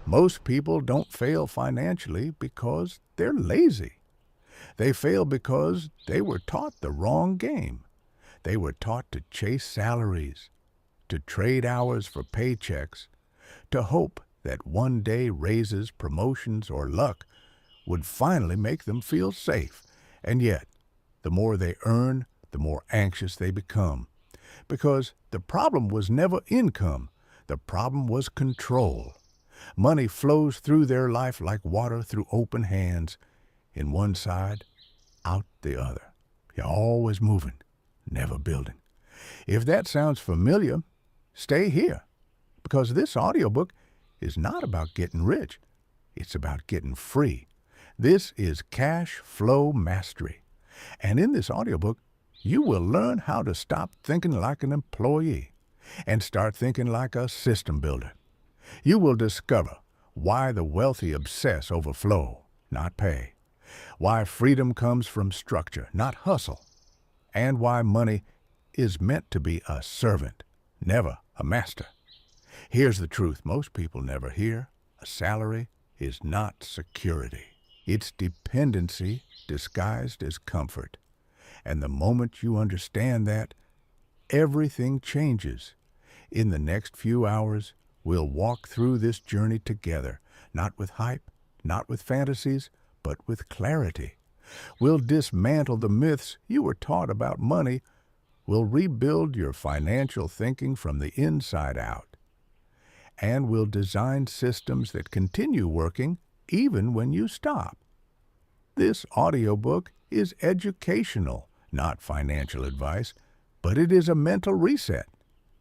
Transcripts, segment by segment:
Most people don't fail financially because they're lazy. They fail because they were taught the wrong game. They were taught to chase salaries, to trade hours for paychecks, to hope that one day raises, promotions, or luck would finally make them feel safe. And yet, the more they earn, the more anxious they become. Because the problem was never income. The problem was control. Money flows through their life like water through open hands, in one side, out the other. You're always moving, never building. If that sounds familiar, stay here, because this audiobook is not about getting rich. It's about getting free. This is Cash Flow Mastery. And in this audiobook, you will learn how to stop thinking like an employee and start thinking like a system builder. You will discover why the wealthy obsess over flow, not pay, why freedom comes from structure, not hustle, and why money is meant to be a servant, never a master. Here's the truth most people never hear. A salary is not security. It's dependency disguised as comfort. And the moment you understand that, everything changes. In the next few hours, we'll walk through this journey together, not with hype, not with fantasies, but with clarity. We'll dismantle the myths you were taught about money. We'll rebuild your financial thinking from the inside out. And we'll design systems that continue working even when you stop. This audiobook is educational, not financial advice, but it is a mental reset.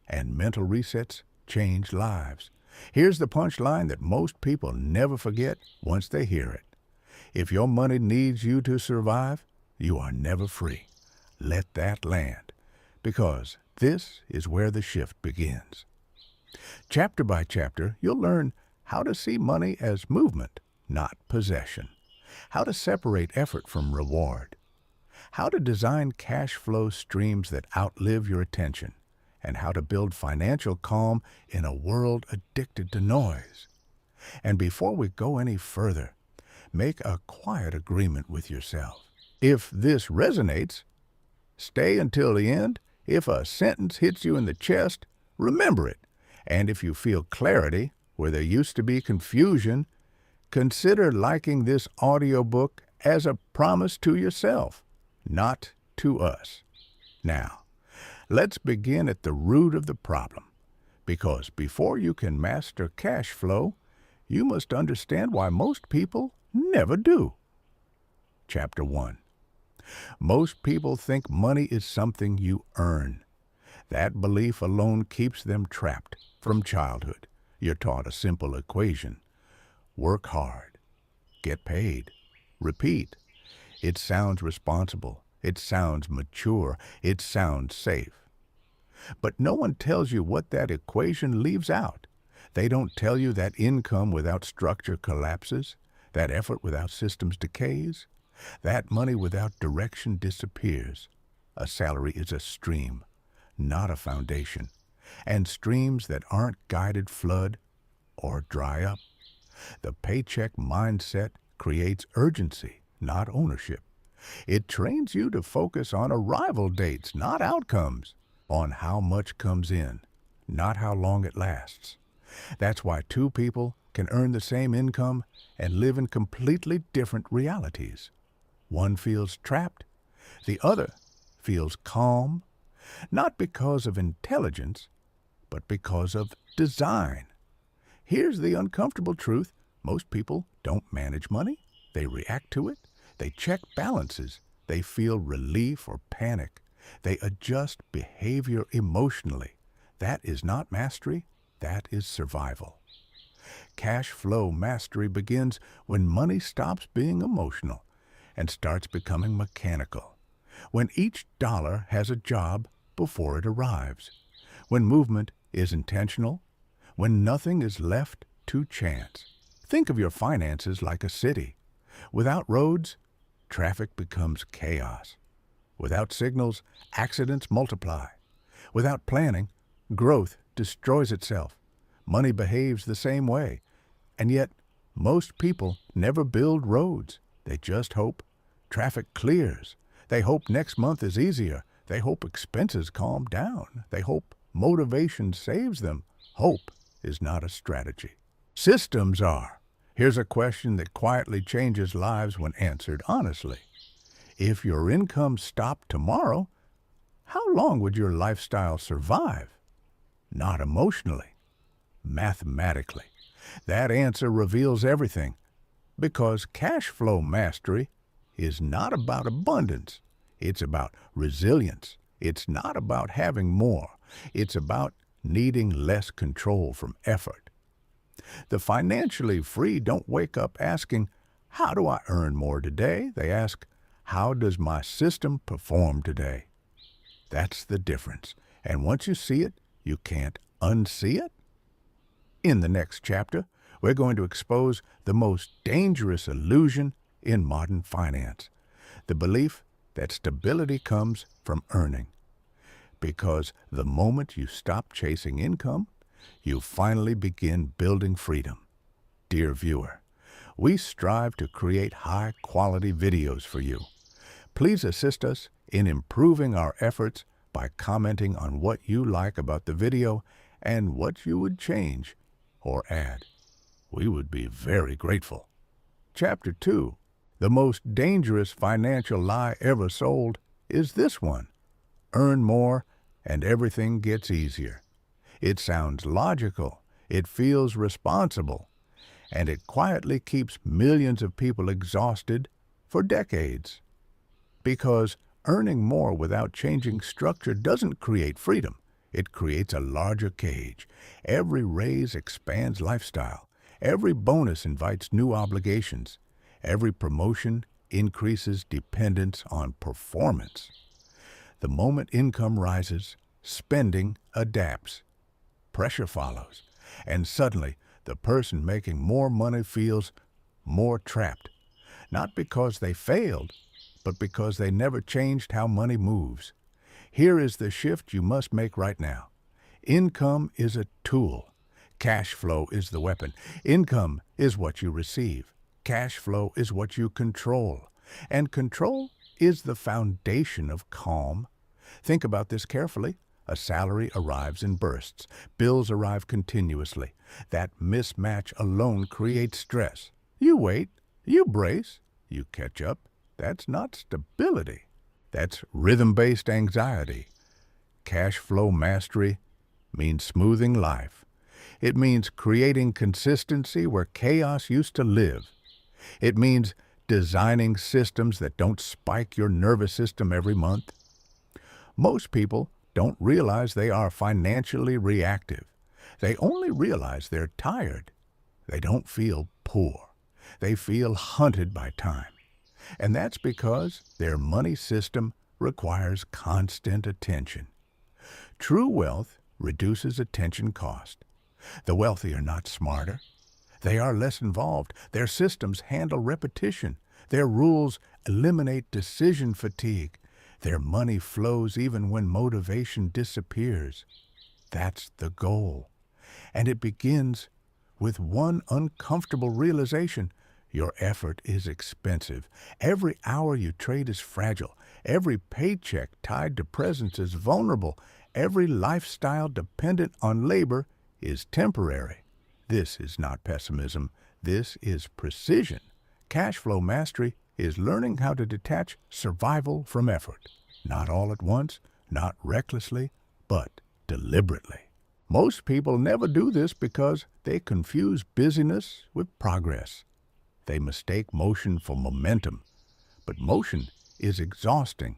And mental resets change lives. Here's the punchline that most people never forget once they hear it. If your money needs you to survive, you are never free. Let that land, because this is where the shift begins. Chapter by chapter, you'll learn how to see money as movement, not possession, how to separate effort from reward, how to design cash flow streams that outlive your attention, and how to build financial calm in a world addicted to noise. And before we go any further, make a quiet agreement with yourself. If this resonates, stay until the end. If a sentence hits you in the chest, remember it. And if you feel clarity where there used to be confusion, consider liking this audiobook as a promise to yourself, not to us. Now, let's begin at the root of the problem, because before you can master cash flow, you must understand why most people never do. Chapter 1. Most people think money is something you earn. That belief alone keeps them trapped. From childhood, you're taught a simple equation. Work hard, get paid, repeat. It sounds responsible. It sounds mature. It sounds safe. But no one tells you what that equation leaves out. They don't tell you that income without structure collapses, that effort without systems decays, that money without direction disappears. A salary is a stream, not a foundation, and streams that aren't guided flood or dry up. The paycheck mindset creates urgency, not ownership. It trains you to focus on arrival dates, not outcomes, on how much comes in, not how long it lasts. That's why two people can earn the same income and live in completely different realities. One feels trapped, the other feels calm, not because of intelligence, but because of design. Here's the uncomfortable truth. Most people don't manage money. They react to it. They check balances. They feel relief or panic. They adjust behavior emotionally. That is not mastery. That is survival. Cash flow mastery begins when money stops being emotional and starts becoming mechanical. When each dollar has a job before it arrives. When movement is intentional. When nothing is left to chance. Think of your finances like a city. Without roads, traffic becomes chaos. Without signals, accidents multiply. Without planning, growth destroys itself. Money behaves the same way. And yet, most people never build roads. They just hope traffic clears. They hope next month is easier. They hope expenses calm down. They hope motivation saves them. Hope is not a strategy. Systems are. Here's a question that quietly changes lives when answered honestly. If your income stopped tomorrow, how long would your lifestyle survive? Not emotionally, mathematically. That answer reveals everything, because cash flow mastery is not about abundance. It's about resilience. It's not about having more. It's about needing less control from effort. The financially free don't wake up asking, how do I earn more today? They ask, how does my system perform today? That's the difference. And once you see it, you can't unsee it. In the next chapter, we're going to expose the most dangerous illusion in modern finance, the belief that stability comes from earning. Because the moment you stop chasing income, you finally begin building freedom. Dear viewer, we strive to create high-quality videos for you. Please assist us in improving our efforts by commenting on what you like about the video and what you would change or add. We would be very grateful. Chapter 2. The most dangerous financial lie ever sold is this one. Earn more and everything gets easier. It sounds logical, it feels responsible, and it quietly keeps millions of people exhausted for decades. Because earning more without changing structure doesn't create freedom. It creates a larger cage. Every raise expands lifestyle. Every bonus invites new obligations. Every promotion increases dependence on performance. The moment income rises, spending adapts. Pressure follows, and suddenly the person making more money feels more trapped. Not because they failed, but because they never changed how money moves. Here is the shift you must make right now. Income is a tool. Cash flow is the weapon. Income is what you receive. Cash flow is what you control. And control is the foundation of calm. Think about this carefully. A salary arrives in bursts. Bills arrive continuously. That mismatch alone creates stress. You wait. You brace. You catch up. That's not stability. That's rhythm-based anxiety. Cash flow mastery means smoothing life. It means creating consistency where chaos used to live. It means designing systems that don't spike your nervous system every month. Most people don't realize they are financially reactive. They only realize they're tired. They don't feel poor. They feel hunted by time. And that's because their money system requires constant attention. True wealth reduces attention cost. The wealthy are not smarter. They are less involved. Their systems handle repetition. Their rules eliminate decision fatigue. Their money flows even when motivation disappears. That's the goal. And it begins with one uncomfortable realization. Your effort is expensive. Every hour you trade is fragile. Every paycheck tied to presence is vulnerable. Every lifestyle dependent on labor is temporary. This is not pessimism. This is precision. Cash flow mastery is learning how to detach survival from effort. Not all at once, not recklessly, but deliberately. Most people never do this because they confuse busyness with progress. They mistake motion for momentum. But motion is exhausting.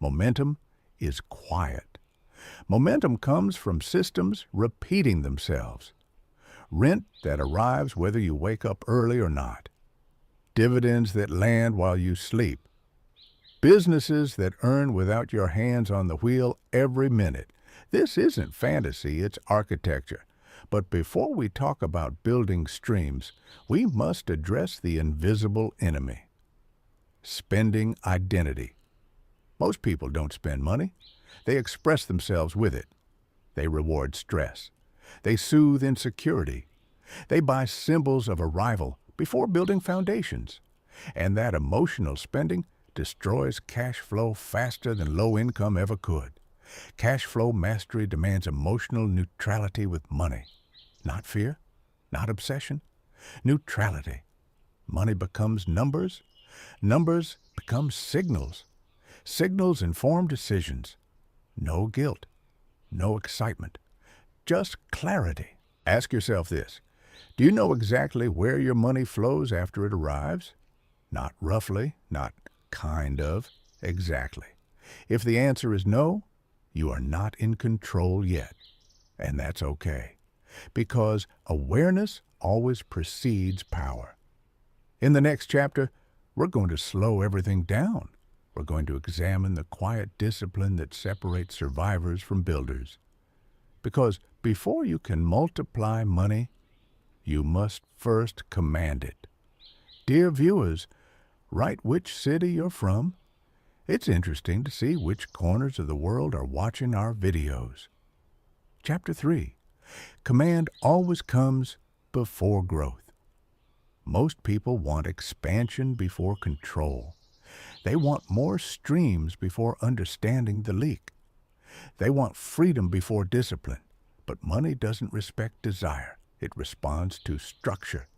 Momentum is quiet. Momentum comes from systems repeating themselves. Rent that arrives whether you wake up early or not. Dividends that land while you sleep. Businesses that earn without your hands on the wheel every minute. This isn't fantasy, it's architecture. But before we talk about building streams, we must address the invisible enemy. Spending identity. Most people don't spend money. They express themselves with it. They reward stress. They soothe insecurity. They buy symbols of arrival before building foundations. And that emotional spending destroys cash flow faster than low income ever could. Cash flow mastery demands emotional neutrality with money. Not fear, not obsession. Neutrality. Money becomes numbers. Numbers become signals. Signals inform decisions. No guilt. No excitement. Just clarity. Ask yourself this. Do you know exactly where your money flows after it arrives? Not roughly, not kind of, exactly. If the answer is no, you are not in control yet. And that's okay, because awareness always precedes power. In the next chapter, we're going to slow everything down. We're going to examine the quiet discipline that separates survivors from builders. Because before you can multiply money, you must first command it. Dear viewers, write which city you're from. It's interesting to see which corners of the world are watching our videos. Chapter 3. Command always comes before growth. Most people want expansion before control. They want more streams before understanding the leak. They want freedom before discipline. But money doesn't respect desire. It responds to structure.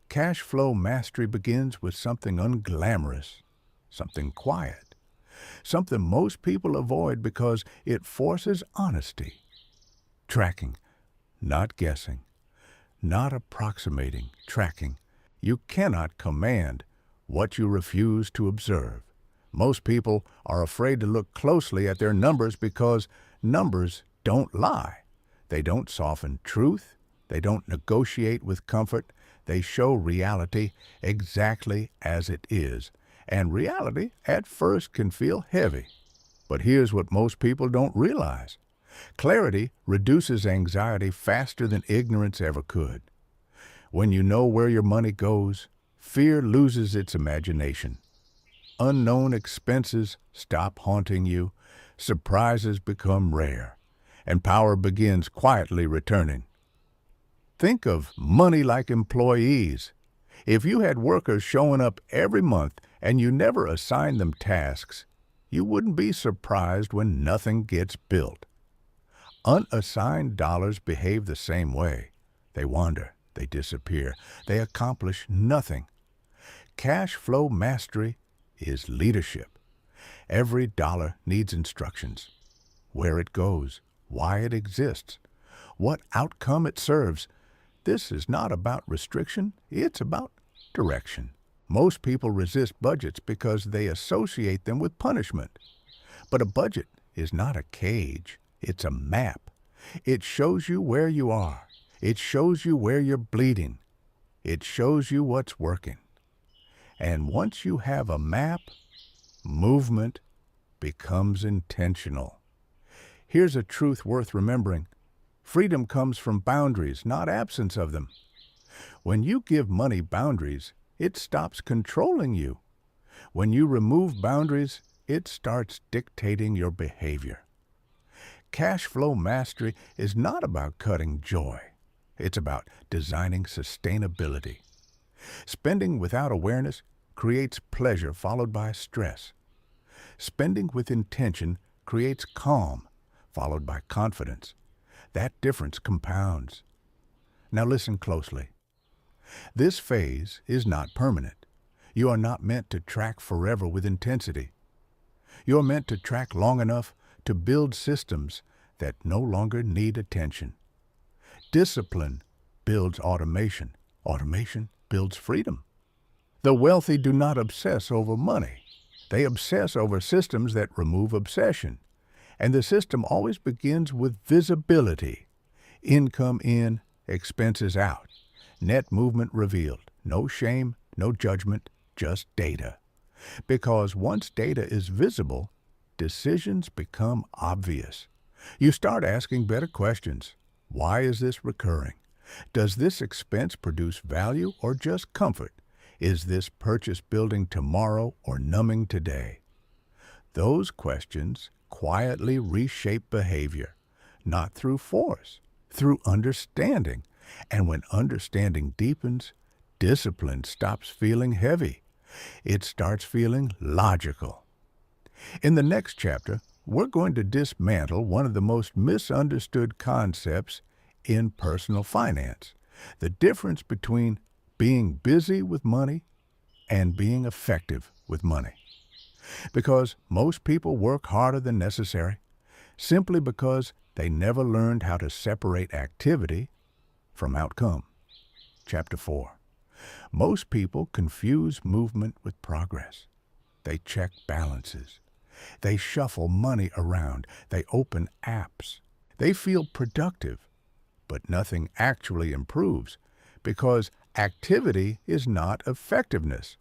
Cash flow mastery begins with something unglamorous, something quiet, something most people avoid because it forces honesty. Tracking, not guessing, not approximating, tracking. You cannot command what you refuse to observe. Most people are afraid to look closely at their numbers because numbers don't lie. They don't soften truth. They don't negotiate with comfort. They show reality exactly as it is. And reality at first can feel heavy. But here's what most people don't realize. Clarity reduces anxiety faster than ignorance ever could. When you know where your money goes, fear loses its imagination. Unknown expenses stop haunting you, surprises become rare, and power begins quietly returning. Think of money like employees. If you had workers showing up every month and you never assigned them tasks, you wouldn't be surprised when nothing gets built. Unassigned dollars behave the same way. They wander, they disappear, they accomplish nothing. Cash flow mastery is leadership. Every dollar needs instructions. Where it goes, why it exists, what outcome it serves. This is not about restriction, it's about direction. Most people resist budgets because they associate them with punishment. But a budget is not a cage, it's a map. It shows you where you are. It shows you where you're bleeding. It shows you what's working. And once you have a map, movement becomes intentional. Here's a truth worth remembering. Freedom comes from boundaries, not absence of them. When you give money boundaries, it stops controlling you. When you remove boundaries, it starts dictating your behavior. Cash flow mastery is not about cutting joy. It's about designing sustainability. Spending without awareness creates pleasure followed by stress. Spending with intention creates calm followed by confidence. That difference compounds. Now listen closely. This phase is not permanent. You are not meant to track forever with intensity. You are meant to track long enough to build systems that no longer need attention. Discipline builds automation. Automation builds freedom. The wealthy do not obsess over money. They obsess over systems that remove obsession. And the system always begins with visibility. Income in, expenses out. Net movement revealed. No shame, no judgment, just data. Because once data is visible, decisions become obvious. You start asking better questions. Why is this recurring? Does this expense produce value or just comfort? Is this purchase building tomorrow or numbing today? Those questions quietly reshape behavior, not through force, through understanding. And when understanding deepens, discipline stops feeling heavy. It starts feeling logical. In the next chapter, we're going to dismantle one of the most misunderstood concepts in personal finance: the difference between being busy with money and being effective with money. Because most people work harder than necessary simply because they never learned how to separate activity from outcome. Chapter 4. Most people confuse movement with progress. They check balances. They shuffle money around. They open apps. They feel productive, but nothing actually improves because activity is not effectiveness.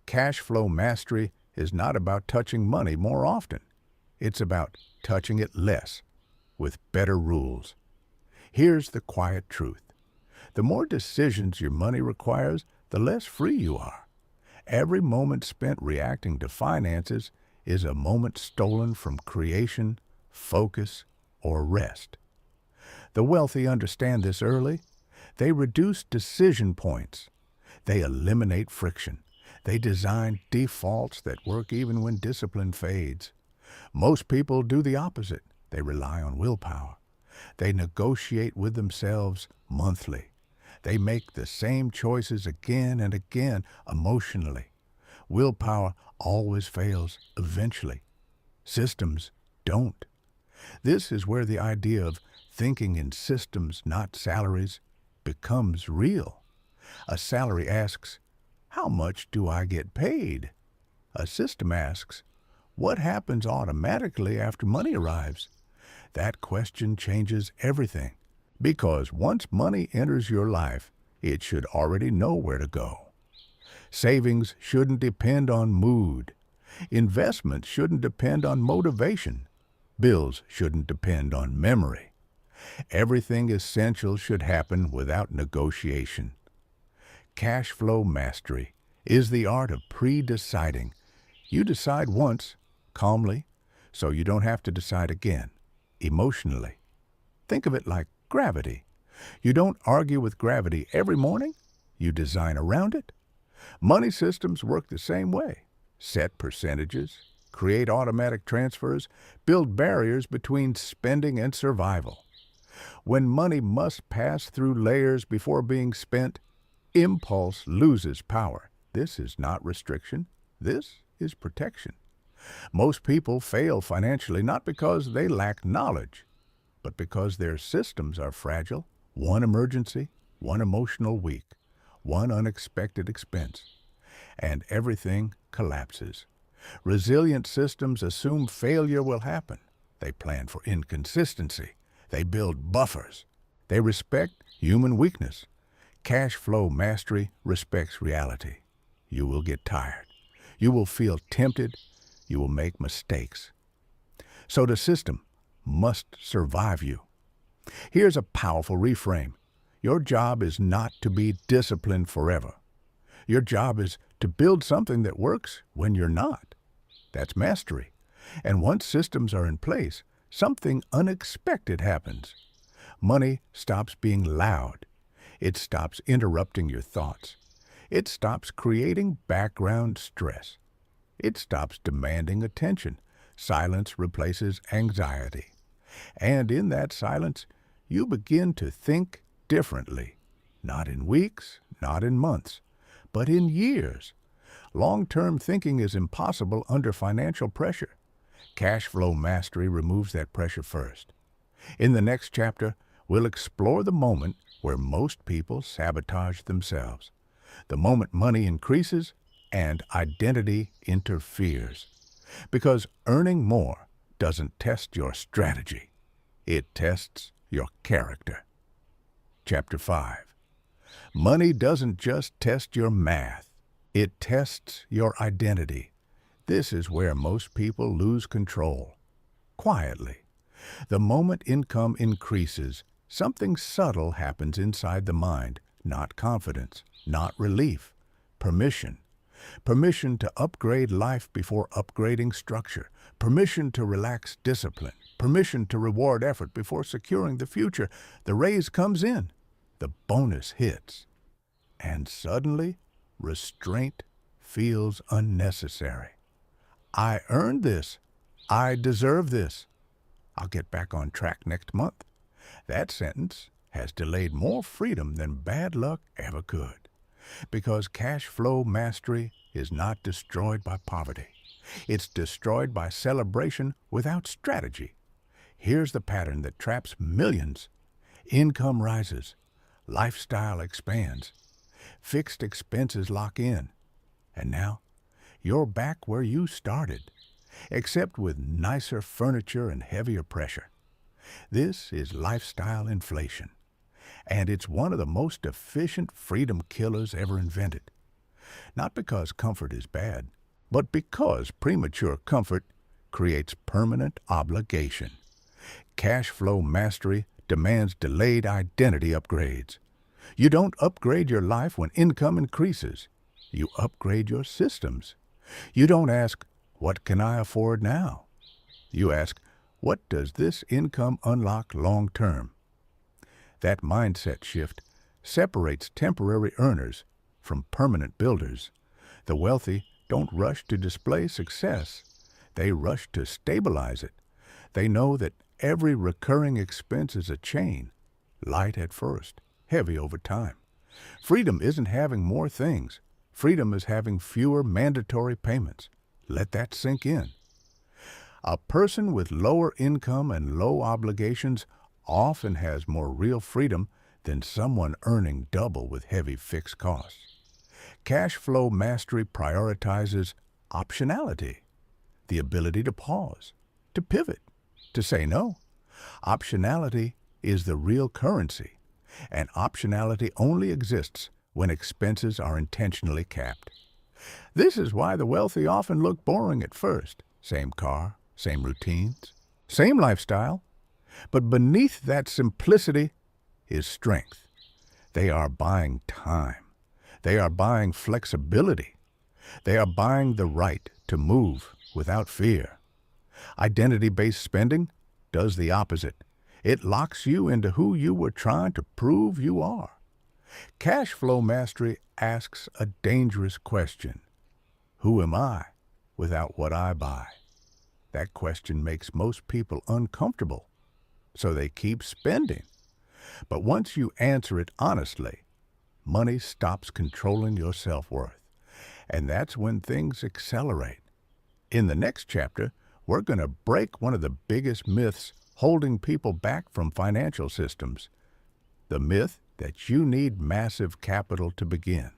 Cash flow mastery is not about touching money more often. It's about touching it less, with better rules. Here's the quiet truth. The more decisions your money requires, the less free you are. Every moment spent reacting to finances is a moment stolen from creation, focus, or rest. The wealthy understand this early. They reduce decision points. They eliminate friction. They design defaults that work even when discipline fades. Most people do the opposite. They rely on willpower. They negotiate with themselves monthly. They make the same choices again and again emotionally. Willpower always fails eventually. Systems don't. This is where the idea of thinking in systems, not salaries, becomes real. A salary asks, "How much do I get paid?" A system asks, "What happens automatically after money arrives?" That question changes everything, because once money enters your life, it should already know where to go. Savings shouldn't depend on mood. Investments shouldn't depend on motivation. Bills shouldn't depend on memory. Everything essential should happen without negotiation. Cash flow mastery is the art of pre-deciding. You decide once, calmly, so you don't have to decide again, emotionally. Think of it like gravity. You don't argue with gravity every morning. You design around it. Money systems work the same way. Set percentages, create automatic transfers, build barriers between spending and survival. When money must pass through layers before being spent, impulse loses power. This is not restriction. This is protection. Most people fail financially not because they lack knowledge, but because their systems are fragile. One emergency, one emotional week, one unexpected expense, and everything collapses. Resilient systems assume failure will happen. They plan for inconsistency. They build buffers. They respect human weakness. Cash flow mastery respects reality. You will get tired. You will feel tempted. You will make mistakes. So the system must survive you. Here's a powerful reframe. Your job is not to be disciplined forever. Your job is to build something that works when you're not. That's mastery. And once systems are in place, something unexpected happens. Money stops being loud. It stops interrupting your thoughts. It stops creating background stress. It stops demanding attention. Silence replaces anxiety. And in that silence, you begin to think differently. Not in weeks, not in months, but in years. Long-term thinking is impossible under financial pressure. Cash flow mastery removes that pressure first. In the next chapter, we'll explore the moment where most people sabotage themselves. The moment money increases and identity interferes. Because earning more doesn't test your strategy. It tests your character. Chapter 5. Money doesn't just test your math. It tests your identity. This is where most people lose control. Quietly. The moment income increases, something subtle happens inside the mind. Not confidence, not relief. Permission. Permission to upgrade life before upgrading structure. Permission to relax discipline. Permission to reward effort before securing the future. The raise comes in. the bonus hits, and suddenly restraint feels unnecessary. I earned this. I deserve this. I'll get back on track next month. That sentence has delayed more freedom than bad luck ever could, because cash flow mastery is not destroyed by poverty. It's destroyed by celebration without strategy. Here's the pattern that traps millions. Income rises, lifestyle expands, fixed expenses lock in, and now you're back where you started, except with nicer furniture and heavier pressure. This is lifestyle inflation, and it's one of the most efficient freedom killers ever invented. Not because comfort is bad, but because premature comfort creates permanent obligation. Cash flow mastery demands delayed identity upgrades. You don't upgrade your life when income increases. You upgrade your systems. You don't ask, "What can I afford now?" You ask, "What does this income unlock long term?" That mindset shift separates temporary earners from permanent builders. The wealthy don't rush to display success. They rush to stabilize it. They know that every recurring expense is a chain, light at first, heavy over time. Freedom isn't having more things. Freedom is having fewer mandatory payments. Let that sink in. A person with lower income and low obligations often has more real freedom than someone earning double with heavy fixed costs. Cash flow mastery prioritizes optionality, the ability to pause, to pivot, to say no. Optionality is the real currency, and optionality only exists when expenses are intentionally capped. This is why the wealthy often look boring at first. Same car, same routines, same lifestyle. But beneath that simplicity is strength. They are buying time. They are buying flexibility. They are buying the right to move without fear. Identity-based spending does the opposite. It locks you into who you were trying to prove you are. Cash flow mastery asks a dangerous question. Who am I without what I buy? That question makes most people uncomfortable, so they keep spending. But once you answer it honestly, money stops controlling your self-worth. And that's when things accelerate. In the next chapter, we're going to break one of the biggest myths holding people back from financial systems. The myth that you need massive capital to begin.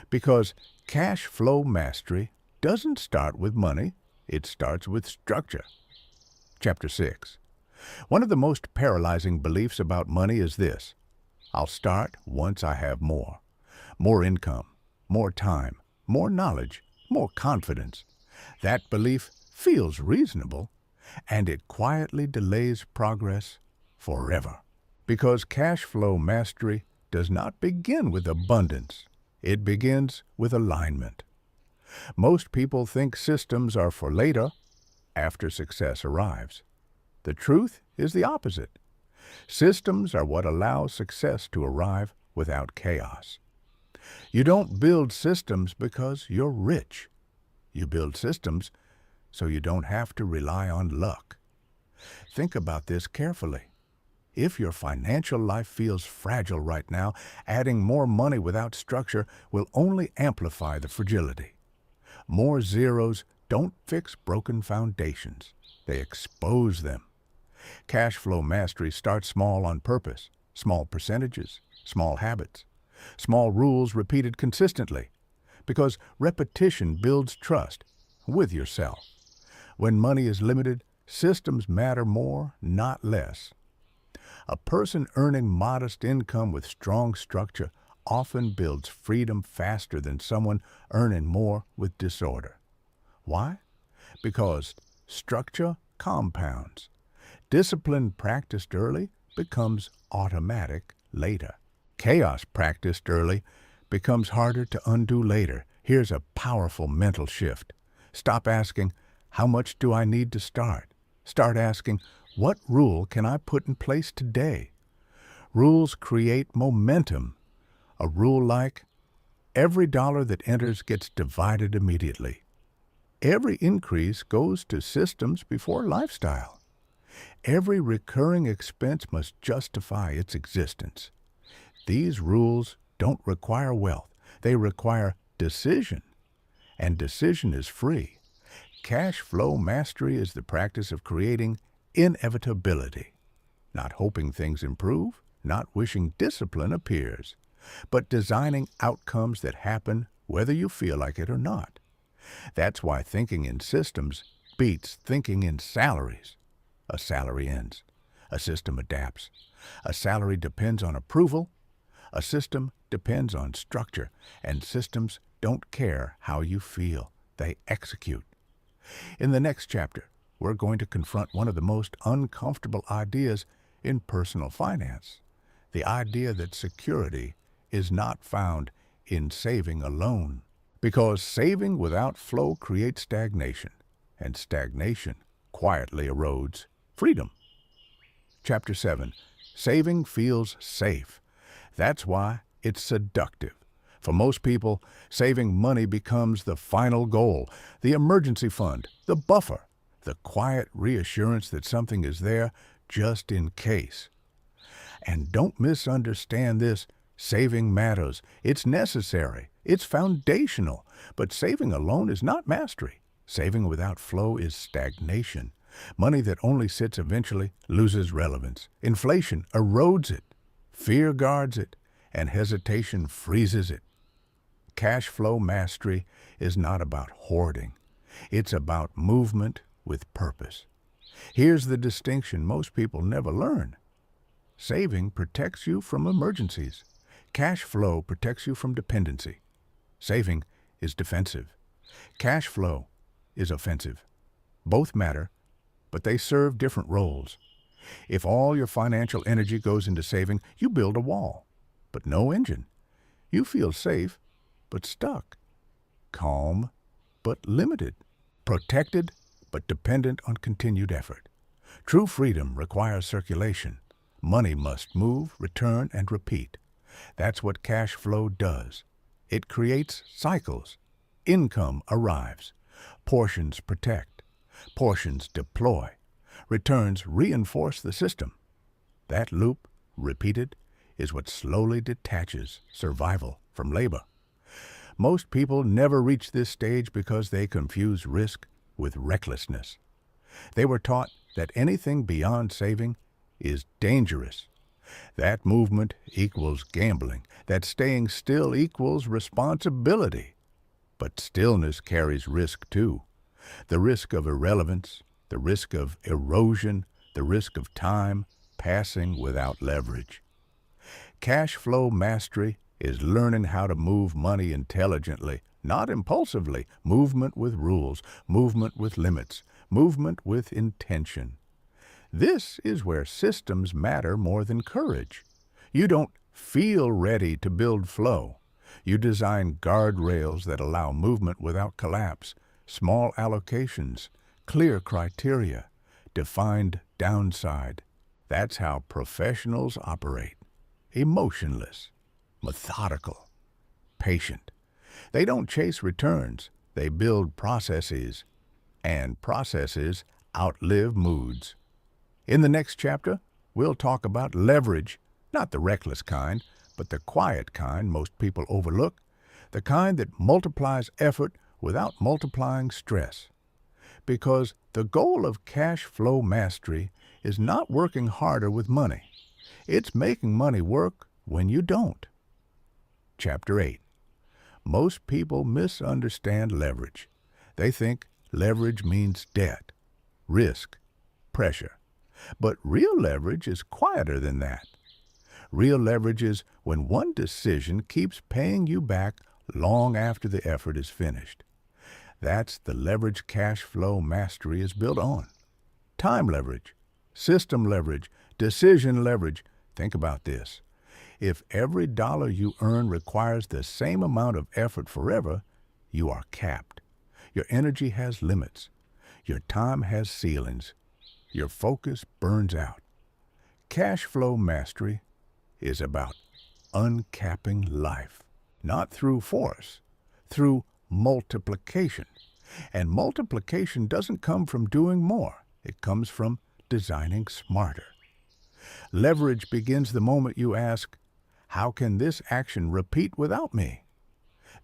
Because cash flow mastery doesn't start with money, it starts with structure. Chapter 6. One of the most paralyzing beliefs about money is this: I'll start once I have more. More income, more time, more knowledge, more confidence. That belief feels reasonable, and it quietly delays progress forever. Because cash flow mastery does not begin with abundance. It begins with alignment. Most people think systems are for later, after success arrives. The truth is the opposite. Systems are what allow success to arrive without chaos. You don't build systems because you're rich. You build systems so you don't have to rely on luck. Think about this carefully. If your financial life feels fragile right now, adding more money without structure will only amplify the fragility. More zeros don't fix broken foundations. They expose them. Cash flow mastery starts small on purpose. Small percentages, small habits, small rules repeated consistently. Because repetition builds trust with yourself. When money is limited, systems matter more, not less. A person earning modest income with strong structure often builds freedom faster than someone earning more with disorder. Why? Because structure compounds. Discipline practiced early becomes automatic later. Chaos practiced early becomes harder to undo later. Here's a powerful mental shift. Stop asking, "How much do I need to start?" Start asking, "What rule can I put in place today?" Rules create momentum. A rule like, every dollar that enters gets divided immediately. Every increase goes to systems before lifestyle. Every recurring expense must justify its existence. These rules don't require wealth. They require decision. And decision is free. Cash flow mastery is the practice of creating inevitability. Not hoping things improve, not wishing discipline appears, but designing outcomes that happen whether you feel like it or not. That's why thinking in systems beats thinking in salaries. A salary ends. A system adapts. A salary depends on approval. A system depends on structure. And systems don't care how you feel. They execute. In the next chapter, we're going to confront one of the most uncomfortable ideas in personal finance. The idea that security is not found in saving alone. Because saving without flow creates stagnation, and stagnation quietly erodes freedom. Chapter 7. Saving feels safe. That's why it's seductive. For most people, saving money becomes the final goal, the emergency fund, the buffer, the quiet reassurance that something is there just in case. And don't misunderstand this. Saving matters. It's necessary. It's foundational. But saving alone is not mastery. Saving without flow is stagnation. Money that only sits eventually loses relevance. Inflation erodes it. Fear guards it. And hesitation freezes it. Cash flow mastery is not about hoarding. It's about movement with purpose. Here's the distinction most people never learn. Saving protects you from emergencies. Cash flow protects you from dependency. Saving is defensive. Cash flow is offensive. Both matter, but they serve different roles. If all your financial energy goes into saving, you build a wall, but no engine. You feel safe, but stuck. Calm, but limited. Protected, but dependent on continued effort. True freedom requires circulation. Money must move, return, and repeat. That's what cash flow does. It creates cycles. Income arrives. Portions protect. Portions deploy. Returns reinforce the system. That loop, repeated, is what slowly detaches survival from labor. Most people never reach this stage because they confuse risk with recklessness. They were taught that anything beyond saving is dangerous. That movement equals gambling. That staying still equals responsibility. But stillness carries risk too. The risk of irrelevance, the risk of erosion, the risk of time passing without leverage. Cash flow mastery is learning how to move money intelligently, not impulsively. Movement with rules, movement with limits, movement with intention. This is where systems matter more than courage. You don't feel ready to build flow. You design guardrails that allow movement without collapse, small allocations, clear criteria, defined downside. That's how professionals operate. Emotionless, methodical, patient. They don't chase returns. They build processes. And processes outlive moods. In the next chapter, we'll talk about leverage, not the reckless kind, but the quiet kind most people overlook, the kind that multiplies effort without multiplying stress. Because the goal of cash flow mastery is not working harder with money. It's making money work when you don't. Chapter 8. Most people misunderstand leverage. They think leverage means debt, risk, pressure. But real leverage is quieter than that. Real leverage is when one decision keeps paying you back long after the effort is finished. That's the leverage cash flow mastery is built on. Time leverage, system leverage, decision leverage. Think about this. If every dollar you earn requires the same amount of effort forever, you are capped. Your energy has limits. Your time has ceilings. Your focus burns out. Cash flow mastery is about uncapping life, not through force, through multiplication. And multiplication doesn't come from doing more. It comes from designing smarter. Leverage begins the moment you ask, how can this action repeat without me?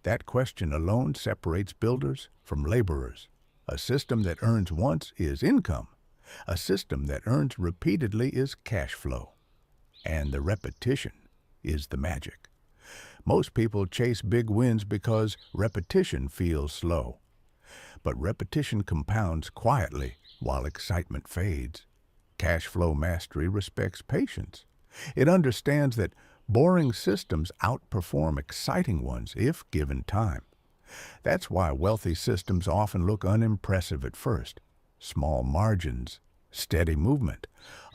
That question alone separates builders from laborers. A system that earns once is income. A system that earns repeatedly is cash flow. And the repetition is the magic. Most people chase big wins because repetition feels slow. But repetition compounds quietly while excitement fades. Cash flow mastery respects patience. It understands that boring systems outperform exciting ones if given time. That's why wealthy systems often look unimpressive at first. Small margins, steady movement,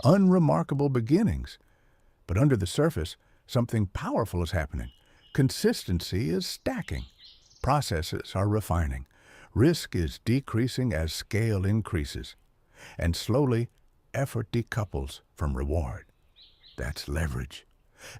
unremarkable beginnings. But under the surface, something powerful is happening. Consistency is stacking. Processes are refining. Risk is decreasing as scale increases. And slowly, effort decouples from reward. That's leverage.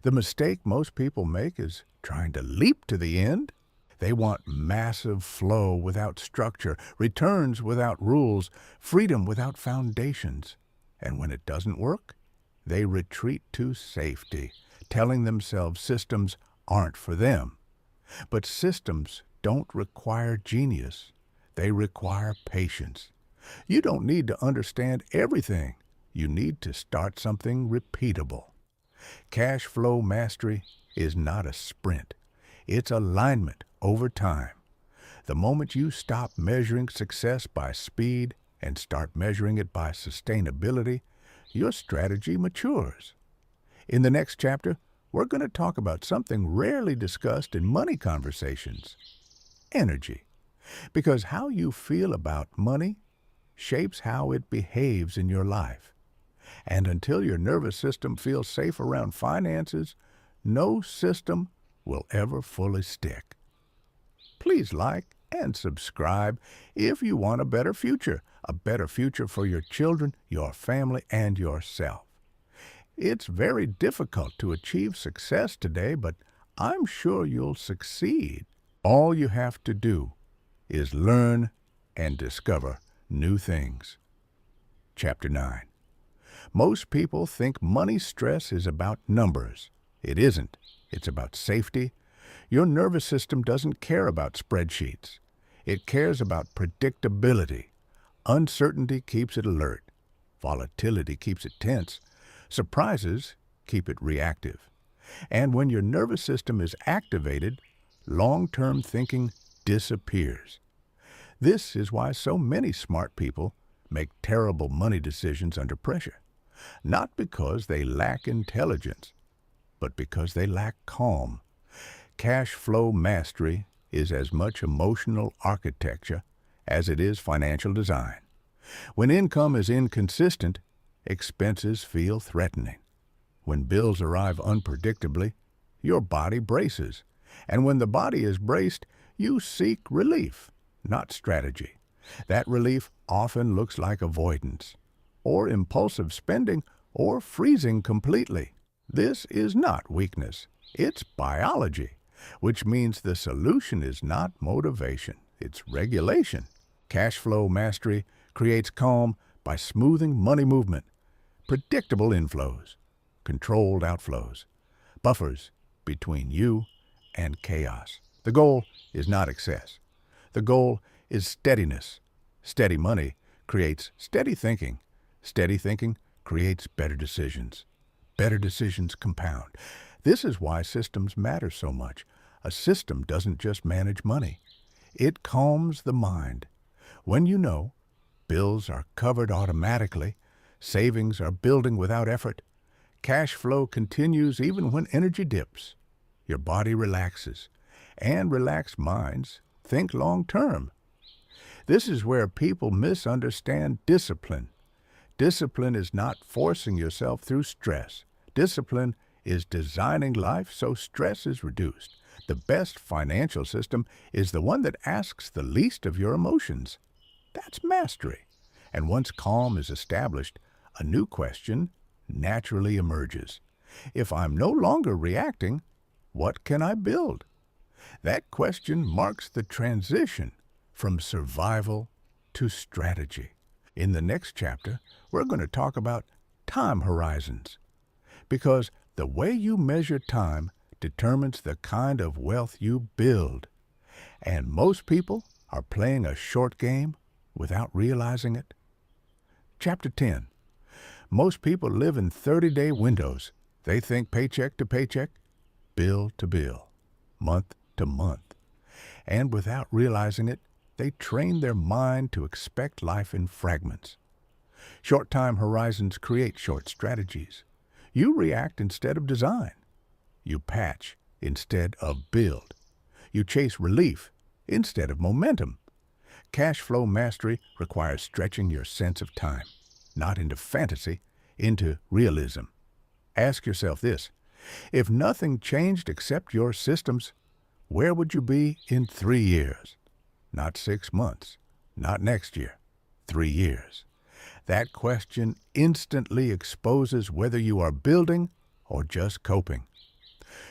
The mistake most people make is trying to leap to the end. They want massive flow without structure, returns without rules, freedom without foundations. And when it doesn't work, they retreat to safety, telling themselves systems aren't for them. But systems don't require genius. They require patience. You don't need to understand everything. You need to start something repeatable. Cash flow mastery is not a sprint. It's alignment over time. The moment you stop measuring success by speed and start measuring it by sustainability, your strategy matures. In the next chapter, we're going to talk about something rarely discussed in money conversations: energy. Because how you feel about money shapes how it behaves in your life. And until your nervous system feels safe around finances, no system will ever fully stick. Please like and subscribe if you want a better future for your children, your family, and yourself. It's very difficult to achieve success today, but I'm sure you'll succeed. All you have to do is learn and discover new things. Chapter 9. Most people think money stress is about numbers. It isn't. It's about safety. Your nervous system doesn't care about spreadsheets. It cares about predictability. Uncertainty keeps it alert. Volatility keeps it tense. Surprises keep it reactive. And when your nervous system is activated, long-term thinking disappears. This is why so many smart people make terrible money decisions under pressure. Not because they lack intelligence, but because they lack calm. Cash flow mastery is as much emotional architecture as it is financial design. When income is inconsistent, expenses feel threatening. When bills arrive unpredictably, your body braces. And when the body is braced, you seek relief, not strategy. That relief often looks like avoidance, or impulsive spending, or freezing completely. This is not weakness. It's biology, which means the solution is not motivation. It's regulation. Cash flow mastery creates calm by smoothing money movement, predictable inflows, controlled outflows, buffers between you and chaos. The goal is not excess. The goal is steadiness. Steady money creates steady thinking. Steady thinking creates better decisions. Better decisions compound. This is why systems matter so much. A system doesn't just manage money. It calms the mind. When you know bills are covered automatically, savings are building without effort, cash flow continues even when energy dips, your body relaxes, and relaxed minds think long-term. This is where people misunderstand discipline. Discipline is not forcing yourself through stress. Discipline is designing life so stress is reduced. The best financial system is the one that asks the least of your emotions. That's mastery. And once calm is established, a new question naturally emerges. If I'm no longer reacting, what can I build? That question marks the transition from survival to strategy. In the next chapter, we're going to talk about time horizons, because the way you measure time determines the kind of wealth you build. And most people are playing a short game without realizing it. Chapter 10. Most people live in 30-day windows. They think paycheck to paycheck, bill to bill, month to month. And without realizing it, they train their mind to expect life in fragments. Short time horizons create short strategies. You react instead of design. You patch instead of build. You chase relief instead of momentum. Cash flow mastery requires stretching your sense of time, not into fantasy, into realism. Ask yourself this: if nothing changed except your systems, where would you be in 3 years? Not 6 months, not next year, 3 years. That question instantly exposes whether you are building or just coping.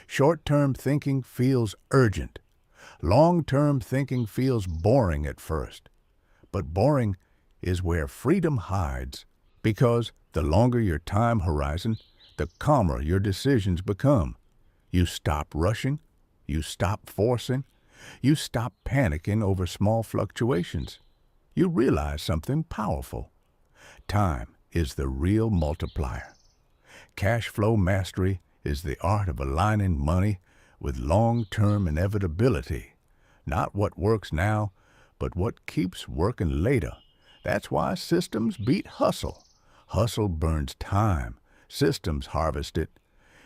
Short-term thinking feels urgent. Long-term thinking feels boring at first. But boring is where freedom hides, because the longer your time horizon, the calmer your decisions become. You stop rushing, you stop forcing, you stop panicking over small fluctuations. You realize something powerful. Time is the real multiplier. Cash flow mastery is the art of aligning money with long-term inevitability. Not what works now, but what keeps working later. That's why systems beat hustle. Hustle burns time. Systems harvest it.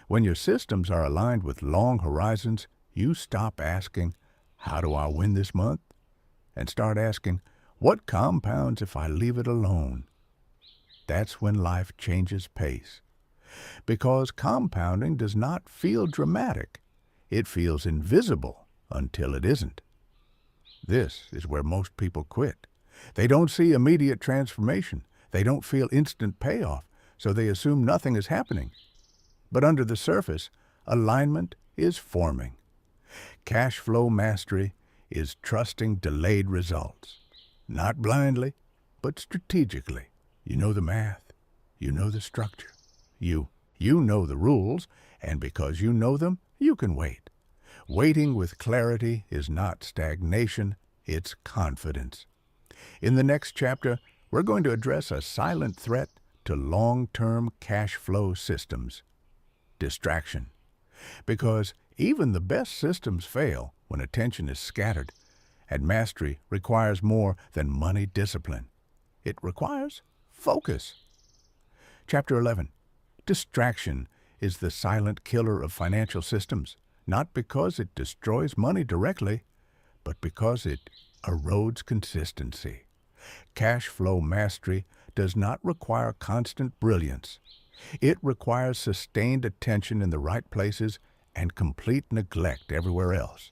When your systems are aligned with long horizons, you stop asking, "How do I win this month?" and start asking, "What compounds if I leave it alone?" That's when life changes pace. Because compounding does not feel dramatic. It feels invisible until it isn't. This is where most people quit. They don't see immediate transformation. They don't feel instant payoff, so they assume nothing is happening. But under the surface, alignment is forming. Cash flow mastery is trusting delayed results. Not blindly, but strategically. You know the math. You know the structure. You know the rules, and because you know them, you can wait. Waiting with clarity is not stagnation, it's confidence. In the next chapter, we're going to address a silent threat to long-term cash flow systems: distraction. Because even the best systems fail when attention is scattered, and mastery requires more than money discipline. It requires focus. Chapter 11. Distraction is the silent killer of financial systems, not because it destroys money directly, but because it erodes consistency. Cash flow mastery does not require constant brilliance. It requires sustained attention in the right places and complete neglect everywhere else.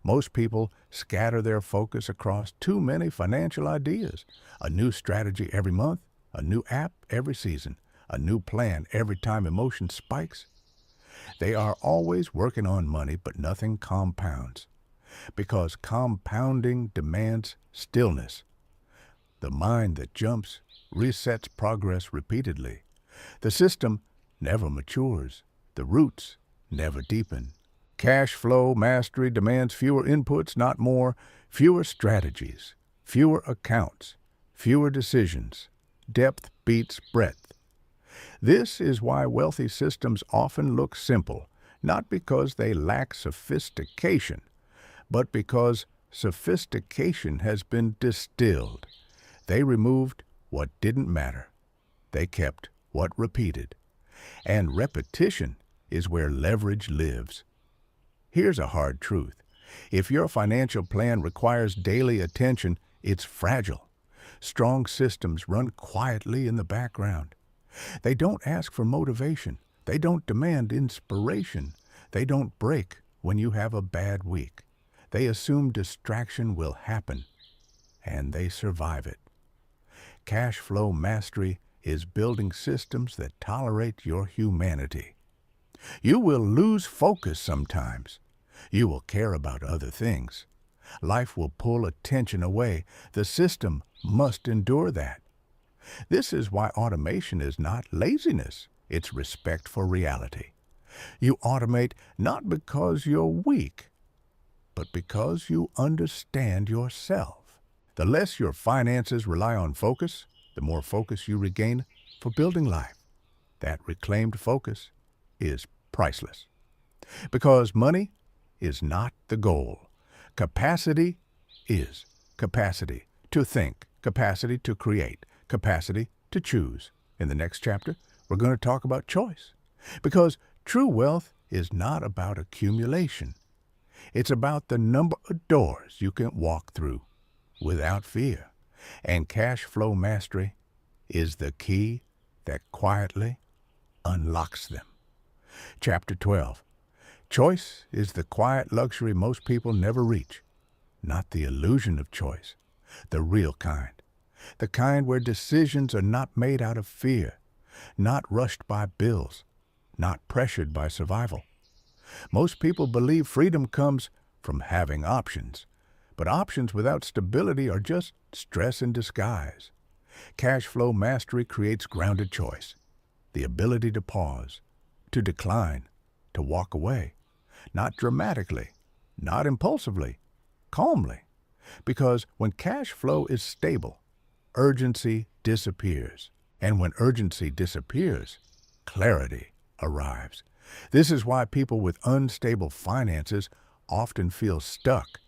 Most people scatter their focus across too many financial ideas: a new strategy every month, a new app every season, a new plan every time emotion spikes. They are always working on money, but nothing compounds. Because compounding demands stillness. The mind that jumps resets progress repeatedly. The system never matures. The roots never deepen. Cash flow mastery demands fewer inputs, not more, fewer strategies, fewer accounts, fewer decisions. Depth beats breadth. This is why wealthy systems often look simple, not because they lack sophistication, but because sophistication has been distilled. They removed what didn't matter. They kept what repeated. And repetition is where leverage lives. Here's a hard truth. If your financial plan requires daily attention, it's fragile. Strong systems run quietly in the background. They don't ask for motivation. They don't demand inspiration. They don't break when you have a bad week. They assume distraction will happen, and they survive it. Cash flow mastery is building systems that tolerate your humanity. You will lose focus sometimes. You will care about other things. Life will pull attention away. The system must endure that. This is why automation is not laziness. It's respect for reality. You automate not because you're weak, but because you understand yourself. The less your finances rely on focus, the more focus you regain for building life. That reclaimed focus is priceless. Because money is not the goal. Capacity is. Capacity to think, capacity to create, capacity to choose. In the next chapter, we're going to talk about choice. Because true wealth is not about accumulation. It's about the number of doors you can walk through without fear. And cash flow mastery is the key that quietly unlocks them. Chapter 12. Choice is the quiet luxury most people never reach. Not the illusion of choice, the real kind. The kind where decisions are not made out of fear, not rushed by bills, not pressured by survival. Most people believe freedom comes from having options, but options without stability are just stress in disguise. Cash flow mastery creates grounded choice, the ability to pause, to decline, to walk away, not dramatically, not impulsively, calmly. Because when cash flow is stable, urgency disappears. And when urgency disappears, clarity arrives. This is why people with unstable finances often feel stuck,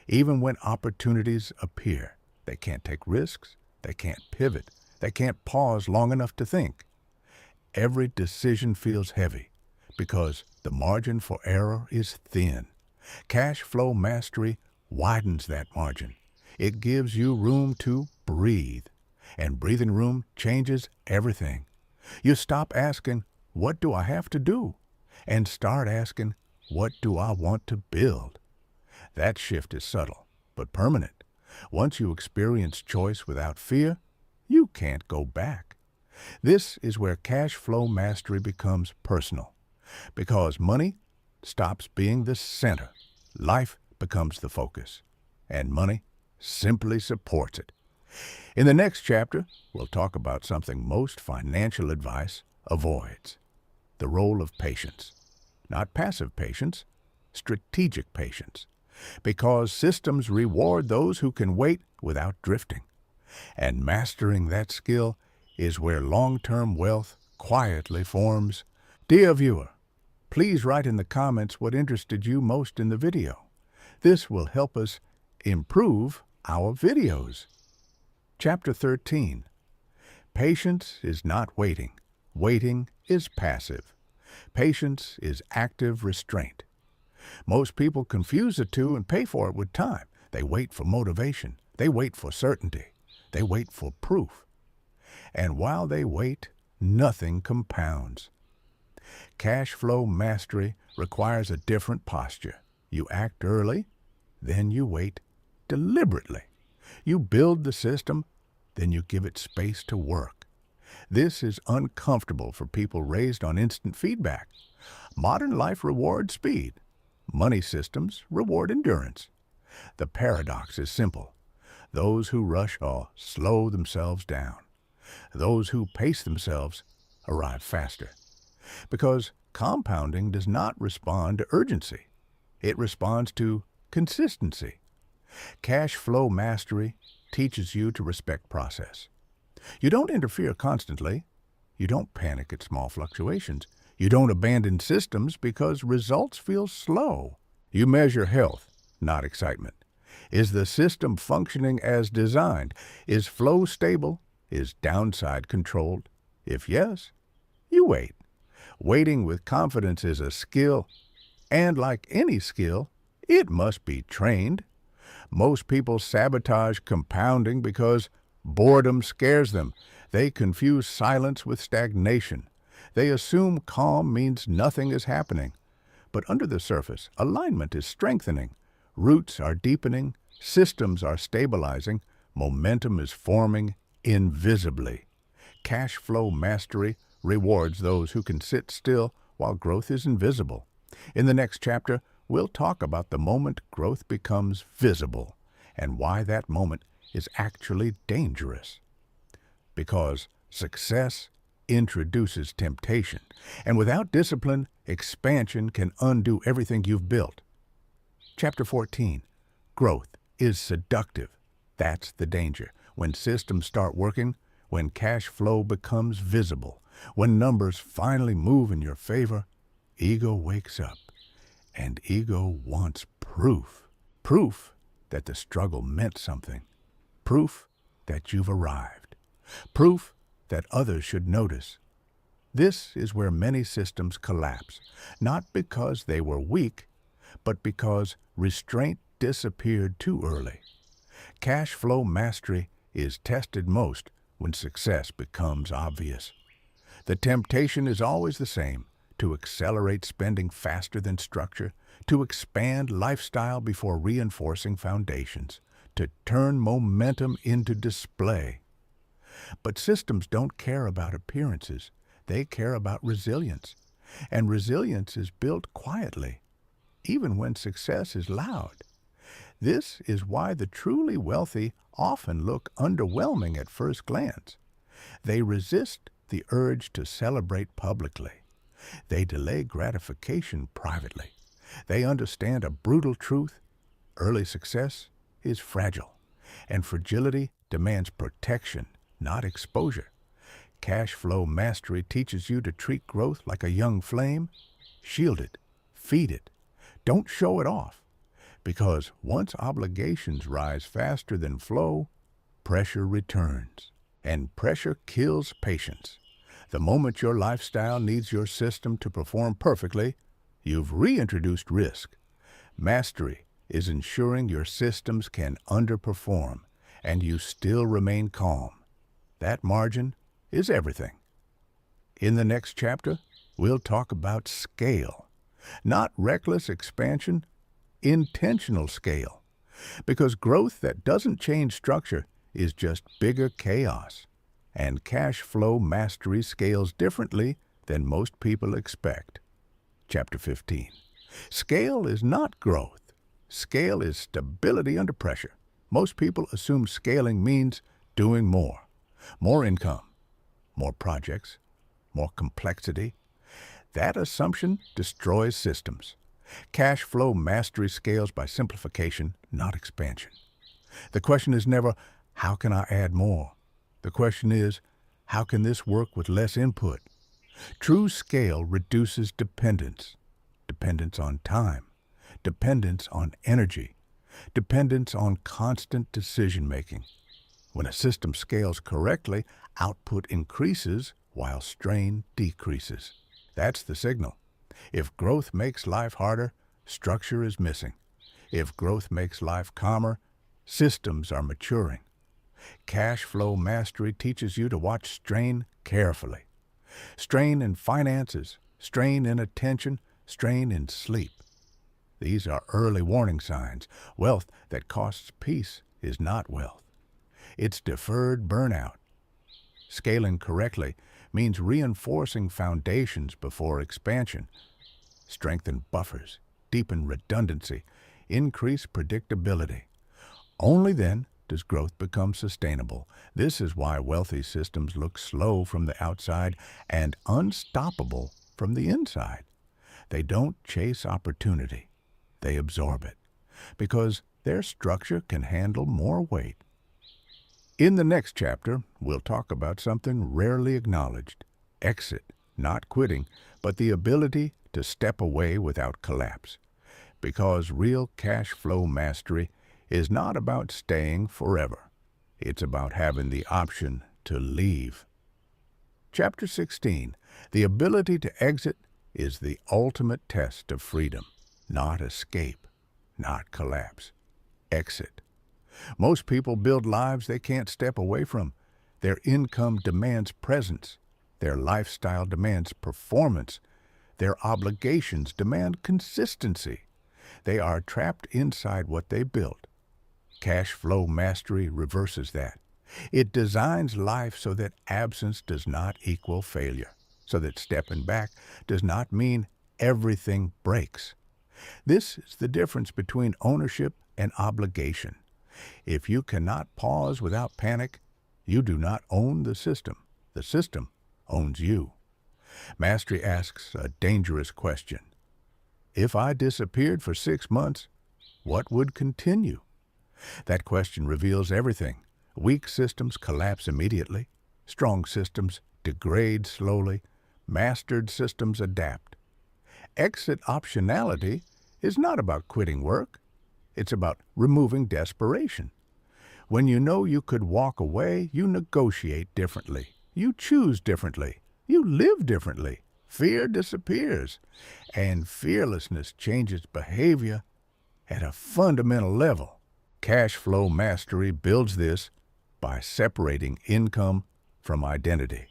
even when opportunities appear. They can't take risks, they can't pivot, they can't pause long enough to think. Every decision feels heavy because the margin for error is thin. Cash flow mastery widens that margin. It gives you room to breathe, and breathing room changes everything. You stop asking, what do I have to do? And start asking, what do I want to build? That shift is subtle, but permanent. Once you experience choice without fear, you can't go back. This is where cash flow mastery becomes personal. Because money stops being the center. Life becomes the focus. And money simply supports it. In the next chapter, we'll talk about something most financial advice avoids. The role of patience. Not passive patience, strategic patience. Because systems reward those who can wait without drifting. And mastering that skill is where long-term wealth quietly forms. Dear viewer, please write in the comments what interested you most in the video. This will help us improve our videos. Chapter 13. Patience is not waiting. Waiting is passive. Patience is active restraint. Most people confuse the two and pay for it with time. They wait for motivation. They wait for certainty. They wait for proof. And while they wait, nothing compounds. Cash flow mastery requires a different posture. You act early, then you wait deliberately. You build the system, then you give it space to work. This is uncomfortable for people raised on instant feedback. Modern life rewards speed. Money systems reward endurance. The paradox is simple. Those who rush or slow themselves down. Those who pace themselves arrive faster. Because compounding does not respond to urgency. It responds to consistency. Cash flow mastery teaches you to respect process. You don't interfere constantly. You don't panic at small fluctuations. You don't abandon systems because results feel slow. You measure health, not excitement. Is the system functioning as designed? Is flow stable? Is downside controlled? If yes, you wait. Waiting with confidence is a skill, and like any skill, it must be trained. Most people sabotage compounding because boredom scares them. They confuse silence with stagnation. They assume calm means nothing is happening. But under the surface, alignment is strengthening. Roots are deepening. Systems are stabilizing. Momentum is forming invisibly. Cash flow mastery rewards those who can sit still while growth is invisible. In the next chapter, we'll talk about the moment growth becomes visible and why that moment is actually dangerous. Because success introduces temptation, and without discipline, expansion can undo everything you've built. Chapter 14, Growth is seductive. That's the danger. When systems start working, when cash flow becomes visible, when numbers finally move in your favor, ego wakes up, and ego wants proof. Proof that the struggle meant something. Proof that you've arrived. Proof that others should notice. This is where many systems collapse, not because they were weak, but because restraint disappeared too early. Cash flow mastery is tested most when success becomes obvious. The temptation is always the same: to accelerate spending faster than structure, to expand lifestyle before reinforcing foundations, to turn momentum into display. But systems don't care about appearances. They care about resilience. And resilience is built quietly, even when success is loud. This is why the truly wealthy often look underwhelming at first glance. They resist the urge to celebrate publicly. They delay gratification privately. They understand a brutal truth: early success is fragile, and fragility demands protection, not exposure. Cash flow mastery teaches you to treat growth like a young flame. Shield it, feed it. Don't show it off, because once obligations rise faster than flow, pressure returns, and pressure kills patience. The moment your lifestyle needs your system to perform perfectly, you've reintroduced risk. Mastery is ensuring your systems can underperform and you still remain calm. That margin is everything. In the next chapter, we'll talk about scale. Not reckless expansion, intentional scale. Because growth that doesn't change structure is just bigger chaos. And cash flow mastery scales differently than most people expect. Chapter 15. Scale is not growth. Scale is stability under pressure. Most people assume scaling means doing more. More income, more projects, more complexity. That assumption destroys systems. Cash flow mastery scales by simplification, not expansion. The question is never, how can I add more? The question is, how can this work with less input? True scale reduces dependence. Dependence on time. Dependence on energy. Dependence on constant decision-making. When a system scales correctly, output increases while strain decreases. That's the signal. If growth makes life harder, structure is missing. If growth makes life calmer, systems are maturing. Cash flow mastery teaches you to watch strain carefully. Strain in finances, strain in attention, strain in sleep. These are early warning signs. Wealth that costs peace is not wealth. It's deferred burnout. Scaling correctly means reinforcing foundations before expansion. Strengthen buffers, deepen redundancy, increase predictability. Only then does growth become sustainable. This is why wealthy systems look slow from the outside and unstoppable from the inside. They don't chase opportunity. They absorb it, because their structure can handle more weight. In the next chapter, we'll talk about something rarely acknowledged: exit, not quitting, but the ability to step away without collapse. Because real cash flow mastery is not about staying forever. It's about having the option to leave. Chapter 16. The ability to exit is the ultimate test of freedom. Not escape, not collapse. Exit. Most people build lives they can't step away from. Their income demands presence. Their lifestyle demands performance. Their obligations demand consistency. They are trapped inside what they built. Cash flow mastery reverses that. It designs life so that absence does not equal failure. so that stepping back does not mean everything breaks. This is the difference between ownership and obligation. If you cannot pause without panic, you do not own the system. The system owns you. Mastery asks a dangerous question. If I disappeared for 6 months, what would continue? That question reveals everything. Weak systems collapse immediately. Strong systems degrade slowly. Mastered systems adapt. Exit optionality is not about quitting work. It's about removing desperation. When you know you could walk away, you negotiate differently. You choose differently. You live differently. Fear disappears, and fearlessness changes behavior at a fundamental level. Cash flow mastery builds this by separating income from identity.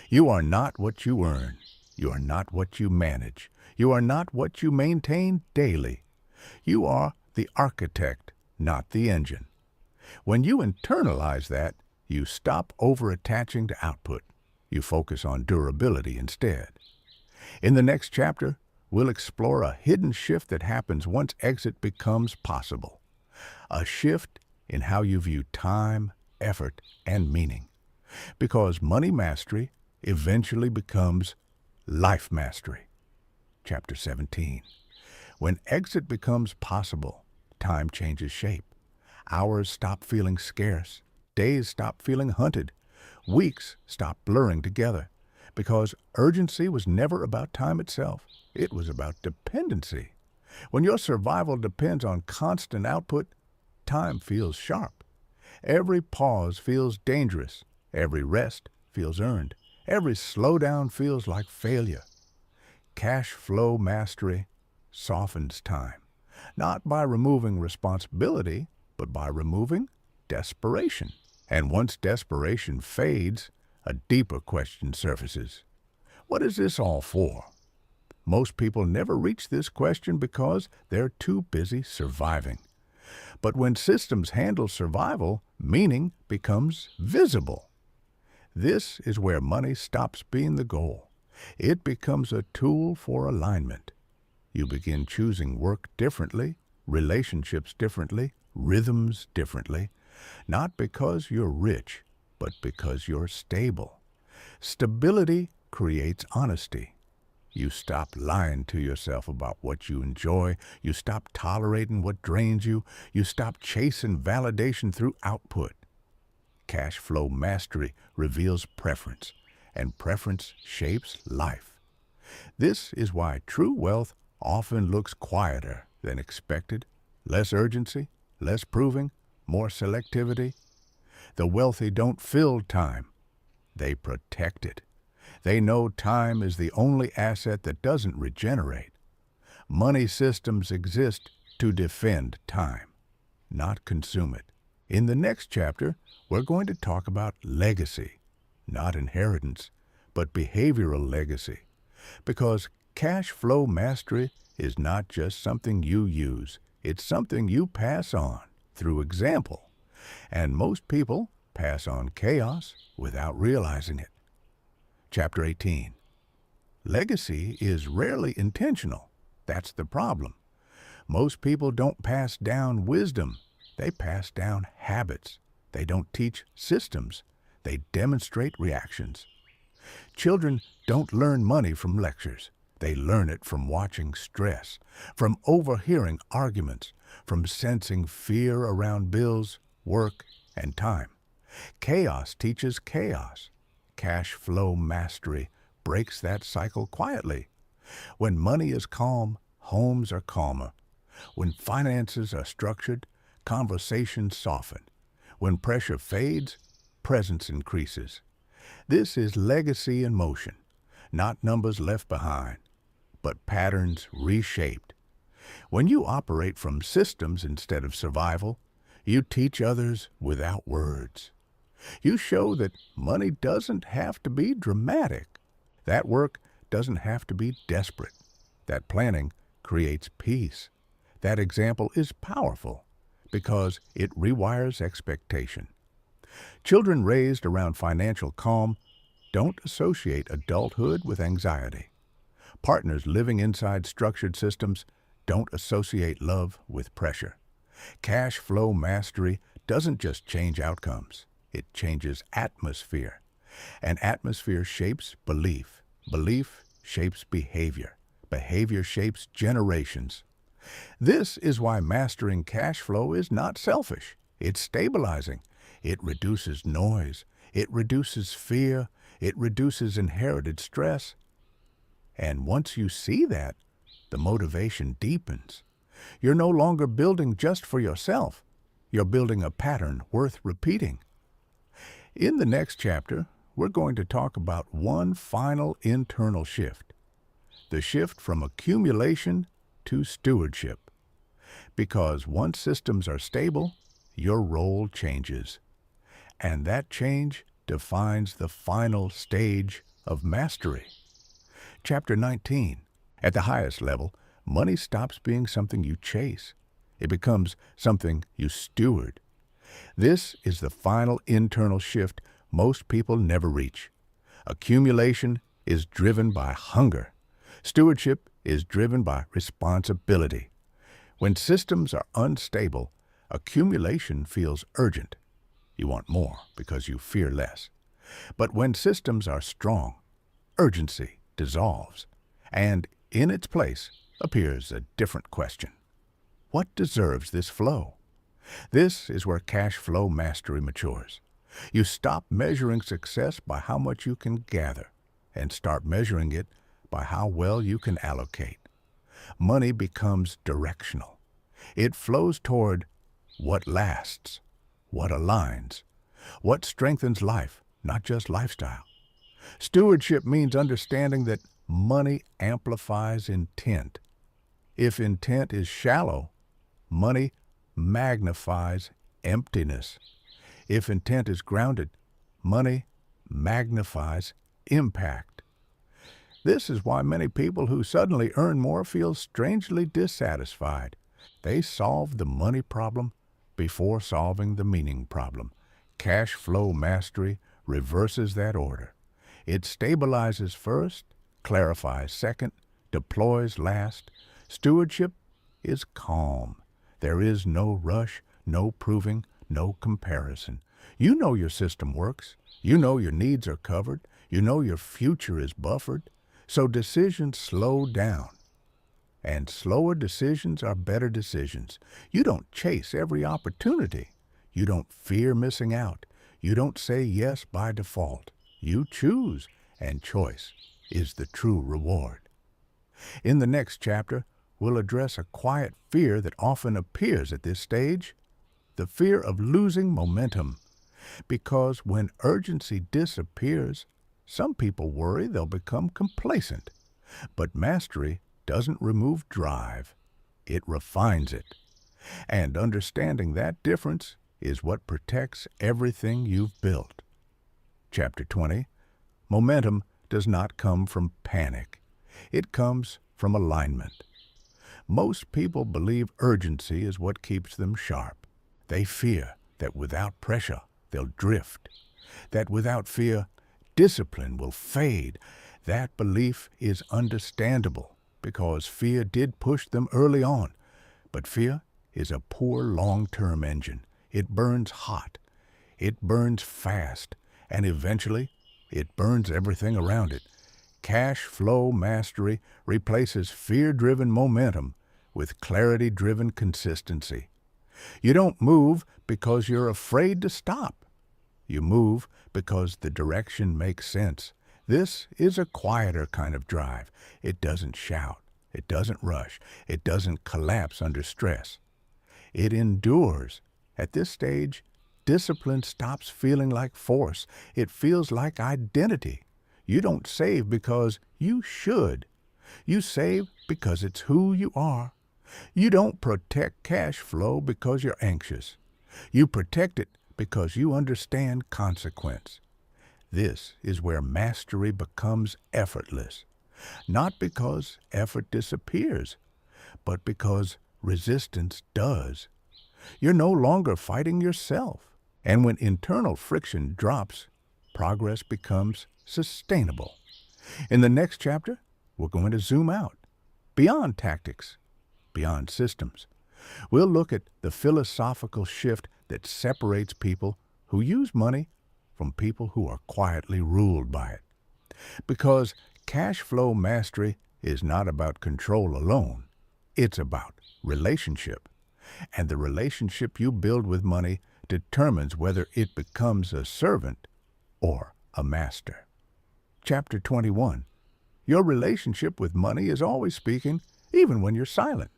You are not what you earn. You are not what you manage. You are not what you maintain daily. You are the architect, not the engine. When you internalize that, you stop over-attaching to output. You focus on durability instead. In the next chapter, we'll explore a hidden shift that happens once exit becomes possible. A shift in how you view time, effort, and meaning. Because money mastery eventually becomes life mastery. Chapter 17. When exit becomes possible, time changes shape. Hours stop feeling scarce. Days stop feeling hunted. Weeks stop blurring together. Because urgency was never about time itself. It was about dependency. When your survival depends on constant output, time feels sharp. Every pause feels dangerous. Every rest feels earned. Every slowdown feels like failure. Cash flow mastery softens time, not by removing responsibility, but by removing desperation. And once desperation fades, a deeper question surfaces. What is this all for? Most people never reach this question because they're too busy surviving. But when systems handle survival, meaning becomes visible. This is where money stops being the goal. It becomes a tool for alignment. You begin choosing work differently, relationships differently, rhythms differently, not because you're rich, but because you're stable. Stability creates honesty. You stop lying to yourself about what you enjoy. You stop tolerating what drains you. You stop chasing validation through output. Cash flow mastery reveals preference, and preference shapes life. This is why true wealth often looks quieter than expected. Less urgency, less proving, more selectivity. The wealthy don't fill time. They protect it. They know time is the only asset that doesn't regenerate. Money systems exist to defend time, not consume it. In the next chapter, we're going to talk about legacy, not inheritance, but behavioral legacy. Because cash flow mastery is not just something you use, it's something you pass on through example. And most people pass on chaos without realizing it. Chapter 18. Legacy is rarely intentional. That's the problem. Most people don't pass down wisdom. They pass down habits. They don't teach systems. They demonstrate reactions. Children don't learn money from lectures. They learn it from watching stress, from overhearing arguments, from sensing fear around bills, work, and time. Chaos teaches chaos. Cash flow mastery breaks that cycle quietly. When money is calm, homes are calmer. When finances are structured, conversations soften. When pressure fades, presence increases. This is legacy in motion, not numbers left behind, but patterns reshaped. When you operate from systems instead of survival, you teach others without words. You show that money doesn't have to be dramatic. That work doesn't have to be desperate. That planning creates peace. That example is powerful because it rewires expectation. Children raised around financial calm don't associate adulthood with anxiety. Partners living inside structured systems don't associate love with pressure. Cash flow mastery doesn't just change outcomes, it changes atmosphere. And atmosphere shapes belief. Belief shapes behavior. Behavior shapes generations. This is why mastering cash flow is not selfish. It's stabilizing. It reduces noise. It reduces fear. It reduces inherited stress. And once you see that, the motivation deepens. You're no longer building just for yourself. You're building a pattern worth repeating. In the next chapter, we're going to talk about one final internal shift. The shift from accumulation to stewardship. Because once systems are stable, your role changes. And that change defines the final stage of mastery. Chapter 19. At the highest level, money stops being something you chase. It becomes something you steward. This is the final internal shift most people never reach. Accumulation is driven by hunger. Stewardship is driven by responsibility. When systems are unstable, accumulation feels urgent. You want more because you fear less. But when systems are strong, urgency dissolves, and in its place appears a different question. What deserves this flow? This is where cash flow mastery matures. You stop measuring success by how much you can gather and start measuring it by how well you can allocate. Money becomes directional. It flows toward what lasts, what aligns, what strengthens life, not just lifestyle. Stewardship means understanding that money amplifies intent. If intent is shallow, money magnifies emptiness. If intent is grounded, money magnifies impact. This is why many people who suddenly earn more feel strangely dissatisfied. They solve the money problem before solving the meaning problem. Cash flow mastery reverses that order. It stabilizes first, clarifies second, deploys last. Stewardship is calm. There is no rush, no proving, no comparison. You know your system works. You know your needs are covered. You know your future is buffered. So decisions slow down. And slower decisions are better decisions. You don't chase every opportunity. You don't fear missing out. You don't say yes by default. You choose, and choice is the true reward. In the next chapter, we'll address a quiet fear that often appears at this stage, the fear of losing momentum. Because when urgency disappears, some people worry they'll become complacent. But mastery doesn't remove drive. It refines it. And understanding that difference is what protects everything you've built. Chapter 20. Momentum does not come from panic. It comes from alignment. Most people believe urgency is what keeps them sharp. They fear that without pressure, they'll drift. That without fear, discipline will fade. That belief is understandable because fear did push them early on. But fear is a poor long-term engine. It burns hot. It burns fast. And eventually, it burns everything around it. Cash flow mastery replaces fear-driven momentum with clarity-driven consistency. You don't move because you're afraid to stop. You move because the direction makes sense. This is a quieter kind of drive. It doesn't shout. It doesn't rush. It doesn't collapse under stress. It endures. At this stage, discipline stops feeling like force. It feels like identity. You don't save because you should. You save because it's who you are. You don't protect cash flow because you're anxious. You protect it because you understand consequence. This is where mastery becomes effortless. Not because effort disappears, but because resistance does. You're no longer fighting yourself. And when internal friction drops, progress becomes sustainable. In the next chapter, we're going to zoom out, beyond tactics, beyond systems. We'll look at the philosophical shift that separates people who use money from people who are quietly ruled by it. Because cash flow mastery is not about control alone. It's about relationship. And the relationship you build with money determines whether it becomes a servant or a master. Chapter 21. Your relationship with money is always speaking, even when you're silent.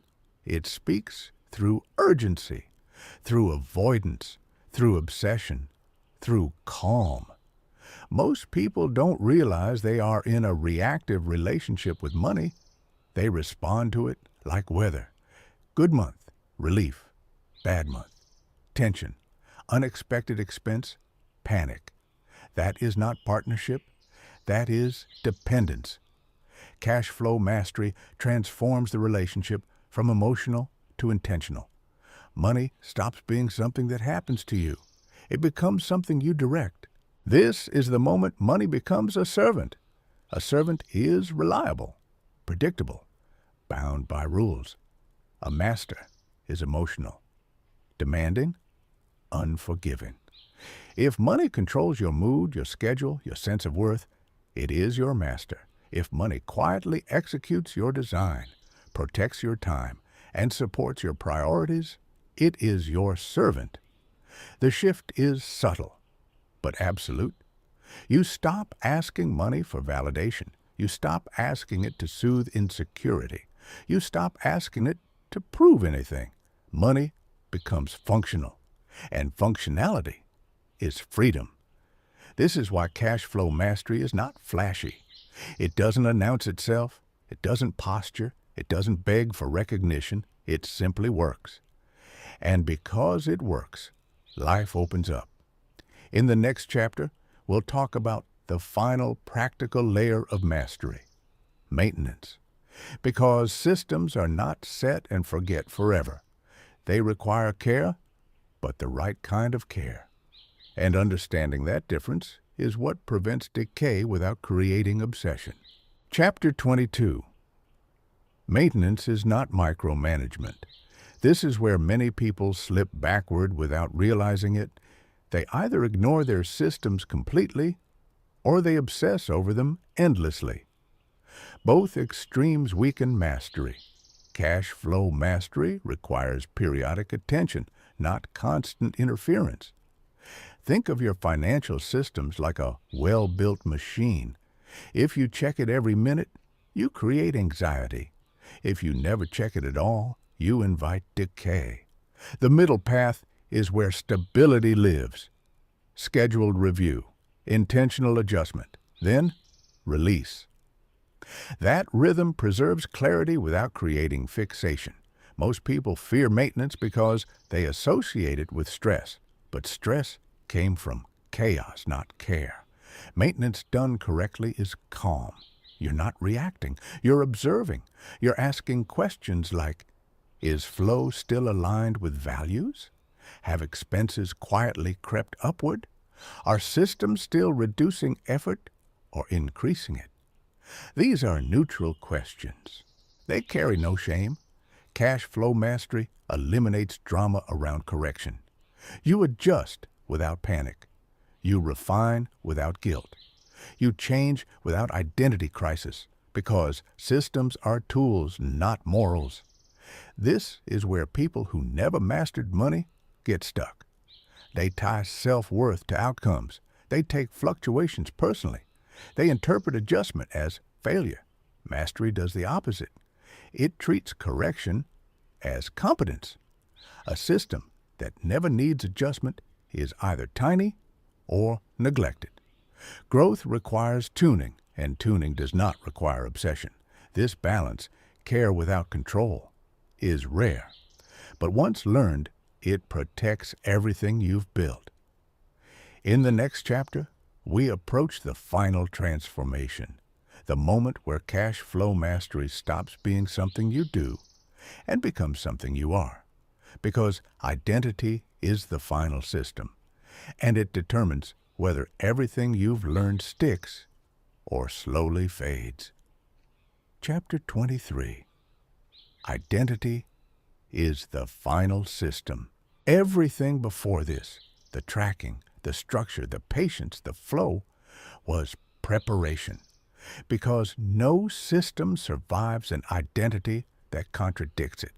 It speaks through urgency, through avoidance, through obsession, through calm. Most people don't realize they are in a reactive relationship with money. They respond to it like weather. Good month, relief. Bad month, tension. Unexpected expense, panic. That is not partnership. That is dependence. Cash flow mastery transforms the relationship from emotional to intentional. Money stops being something that happens to you. It becomes something you direct. This is the moment money becomes a servant. A servant is reliable, predictable, bound by rules. A master is emotional, demanding, unforgiving. If money controls your mood, your schedule, your sense of worth, it is your master. If money quietly executes your design, protects your time, and supports your priorities, it is your servant. The shift is subtle, but absolute. You stop asking money for validation. You stop asking it to soothe insecurity. You stop asking it to prove anything. Money becomes functional, and functionality is freedom. This is why cash flow mastery is not flashy. It doesn't announce itself. It doesn't posture. It doesn't beg for recognition. It simply works. And because it works, life opens up. In the next chapter, we'll talk about the final practical layer of mastery, maintenance. Because systems are not set and forget forever. They require care, but the right kind of care. And understanding that difference is what prevents decay without creating obsession. Chapter 22. Maintenance is not micromanagement. This is where many people slip backward without realizing it. They either ignore their systems completely or they obsess over them endlessly. Both extremes weaken mastery. Cash flow mastery requires periodic attention, not constant interference. Think of your financial systems like a well-built machine. If you check it every minute, you create anxiety. If you never check it at all, you invite decay. The middle path is where stability lives. Scheduled review, intentional adjustment, then release. That rhythm preserves clarity without creating fixation. Most people fear maintenance because they associate it with stress, but stress came from chaos, not care. Maintenance done correctly is calm. You're not reacting. You're observing. You're asking questions like, is flow still aligned with values? Have expenses quietly crept upward? Are systems still reducing effort or increasing it? These are neutral questions. They carry no shame. Cash flow mastery eliminates drama around correction. You adjust without panic. You refine without guilt. You change without identity crisis because systems are tools, not morals. This is where people who never mastered money get stuck. They tie self-worth to outcomes. They take fluctuations personally. They interpret adjustment as failure. Mastery does the opposite. It treats correction as competence. A system that never needs adjustment is either tiny or neglected. Growth requires tuning, and tuning does not require obsession. This balance, care without control, is rare. But once learned, it protects everything you've built. In the next chapter, we approach the final transformation, the moment where cash flow mastery stops being something you do and becomes something you are. Because identity is the final system, and it determines whether everything you've learned sticks or slowly fades. Chapter 23. Identity is the final system. Everything before this, the tracking, the structure, the patience, the flow, was preparation. Because no system survives an identity that contradicts it.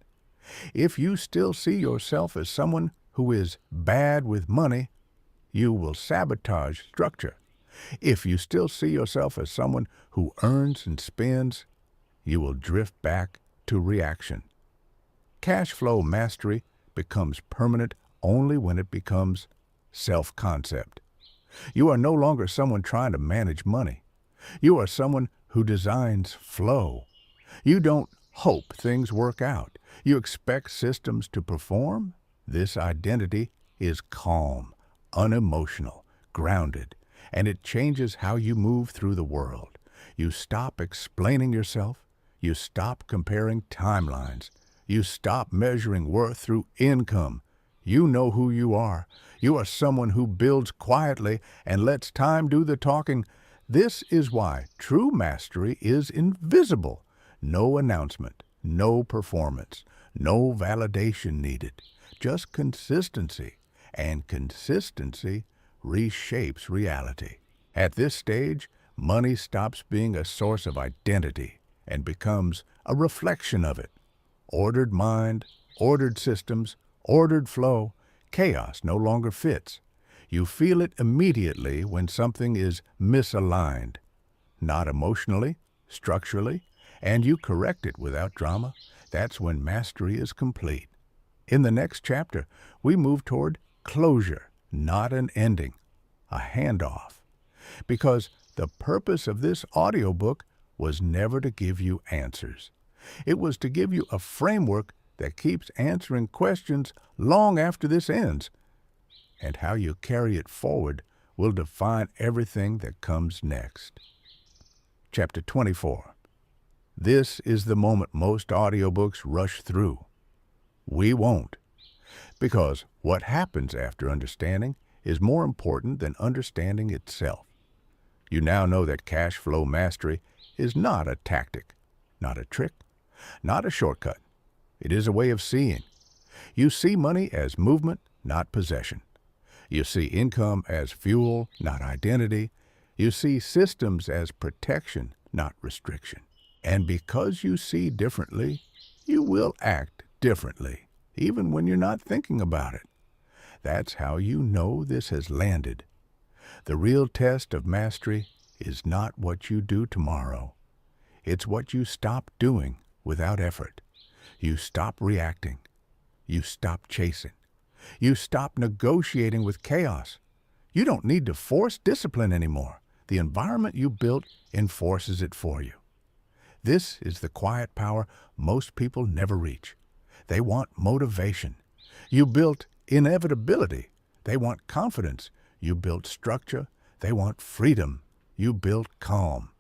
If you still see yourself as someone who is bad with money, you will sabotage structure. If you still see yourself as someone who earns and spends, you will drift back to reaction. Cash flow mastery becomes permanent only when it becomes self-concept. You are no longer someone trying to manage money. You are someone who designs flow. You don't hope things work out. You expect systems to perform. This identity is calm, unemotional, grounded, and it changes how you move through the world. You stop explaining yourself. You stop comparing timelines. You stop measuring worth through income. You know who you are. You are someone who builds quietly and lets time do the talking. This is why true mastery is invisible. No announcement, no performance, no validation needed. Just consistency, and consistency reshapes reality. At this stage, money stops being a source of identity and becomes a reflection of it. Ordered mind, ordered systems, ordered flow, chaos no longer fits. You feel it immediately when something is misaligned, not emotionally, structurally, and you correct it without drama. That's when mastery is complete. In the next chapter, we move toward closure, not an ending, a handoff. Because the purpose of this audiobook was never to give you answers. It was to give you a framework that keeps answering questions long after this ends. And how you carry it forward will define everything that comes next. Chapter 24. This is the moment most audiobooks rush through. We won't. Because what happens after understanding is more important than understanding itself. You now know that cash flow mastery is not a tactic, not a trick, not a shortcut. It is a way of seeing. You see money as movement, not possession. You see income as fuel, not identity. You see systems as protection, not restriction. And because you see differently, you will act differently, even when you're not thinking about it. That's how you know this has landed. The real test of mastery is not what you do tomorrow. It's what you stop doing without effort. You stop reacting. You stop chasing. You stop negotiating with chaos. You don't need to force discipline anymore. The environment you built enforces it for you. This is the quiet power most people never reach. They want motivation. You built inevitability. They want confidence. You built structure. They want freedom. You built calm.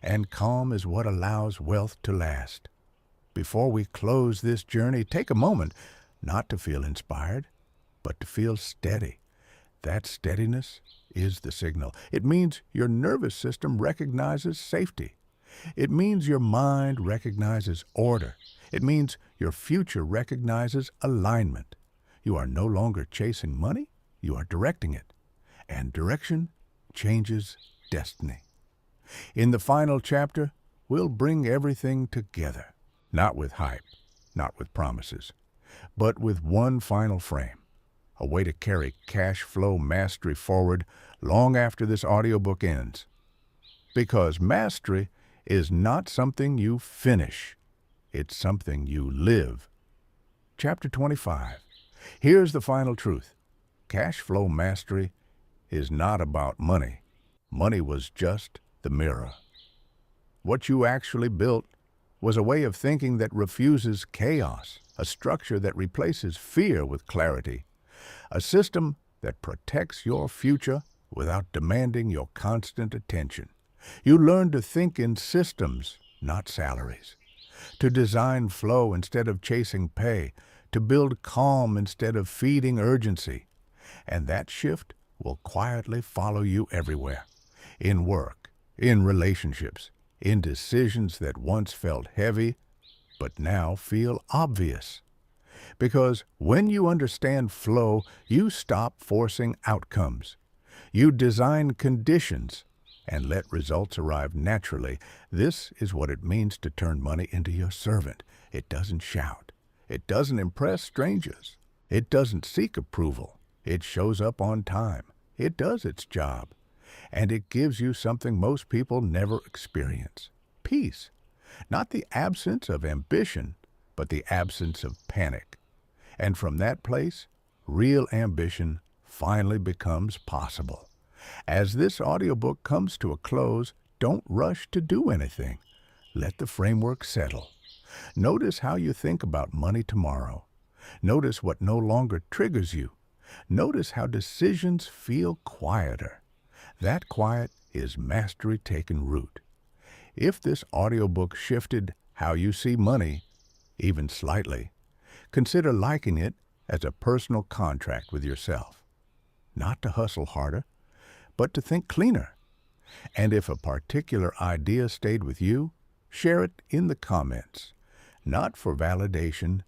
And calm is what allows wealth to last. Before we close this journey, take a moment not to feel inspired, but to feel steady. That steadiness is the signal. It means your nervous system recognizes safety. It means your mind recognizes order. It means your future recognizes alignment. You are no longer chasing money, you are directing it. And direction changes destiny. In the final chapter, we'll bring everything together, not with hype, not with promises, but with one final frame, a way to carry cash flow mastery forward long after this audiobook ends. Because mastery is not something you finish, it's something you live. Chapter 25. Here's the final truth. Cash flow mastery is not about money. Money was just the mirror. What you actually built was a way of thinking that refuses chaos, a structure that replaces fear with clarity, a system that protects your future without demanding your constant attention. You learn to think in systems, not salaries, to design flow instead of chasing pay, to build calm instead of feeding urgency. And that shift will quietly follow you everywhere. In work, in relationships, in decisions that once felt heavy but now feel obvious. Because when you understand flow, you stop forcing outcomes. You design conditions and let results arrive naturally. This is what it means to turn money into your servant. It doesn't shout. It doesn't impress strangers. It doesn't seek approval. It shows up on time. It does its job. And it gives you something most people never experience: peace. Not the absence of ambition, but the absence of panic. And from that place, real ambition finally becomes possible. As this audiobook comes to a close, don't rush to do anything. Let the framework settle. Notice how you think about money tomorrow. Notice what no longer triggers you. Notice how decisions feel quieter. That quiet is mastery taking root. If this audiobook shifted how you see money, even slightly, consider liking it as a personal contract with yourself. Not to hustle harder, but to think cleaner. And if a particular idea stayed with you, share it in the comments. Not for validation,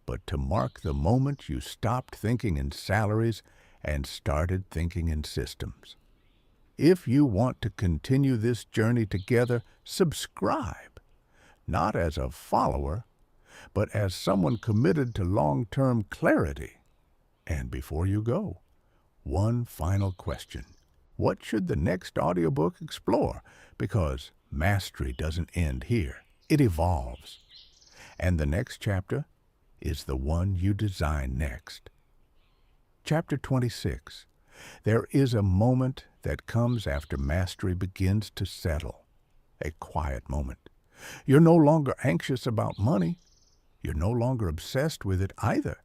but to mark the moment you stopped thinking in salaries and started thinking in systems. If you want to continue this journey together, subscribe, not as a follower, but as someone committed to long-term clarity. And before you go, one final question. What should the next audiobook explore? Because mastery doesn't end here. It evolves. And the next chapter is the one you design next. Chapter 26. There is a moment that comes after mastery begins to settle. A quiet moment. You're no longer anxious about money. You're no longer obsessed with it either.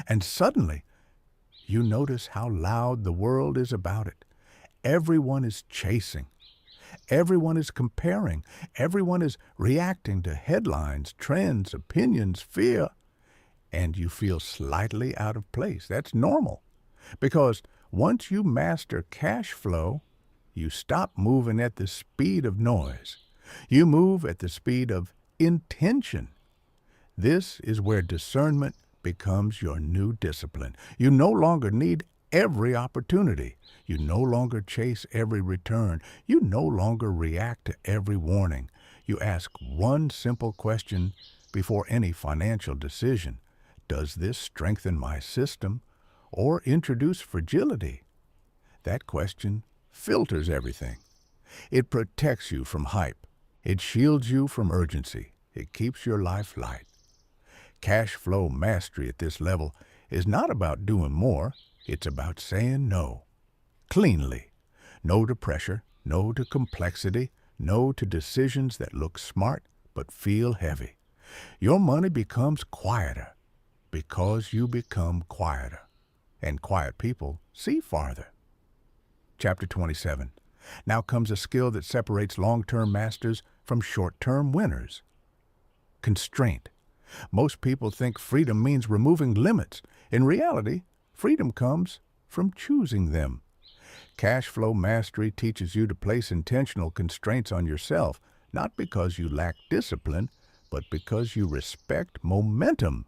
And suddenly, you notice how loud the world is about it. Everyone is chasing. Everyone is comparing. Everyone is reacting to headlines, trends, opinions, fear. And you feel slightly out of place. That's normal. Because once you master cash flow, you stop moving at the speed of noise. You move at the speed of intention. This is where discernment becomes your new discipline. You no longer need every opportunity. You no longer chase every return. You no longer react to every warning. You ask one simple question before any financial decision. Does this strengthen my system or introduce fragility? That question filters everything. It protects you from hype. It shields you from urgency. It keeps your life light. Cash flow mastery at this level is not about doing more. It's about saying no. Cleanly. No to pressure. No to complexity. No to decisions that look smart but feel heavy. Your money becomes quieter because you become quieter. And quiet people see farther. Chapter 27. Now comes a skill that separates long-term masters from short-term winners. Constraint. Most people think freedom means removing limits. In reality, freedom comes from choosing them. Cash flow mastery teaches you to place intentional constraints on yourself, not because you lack discipline, but because you respect momentum.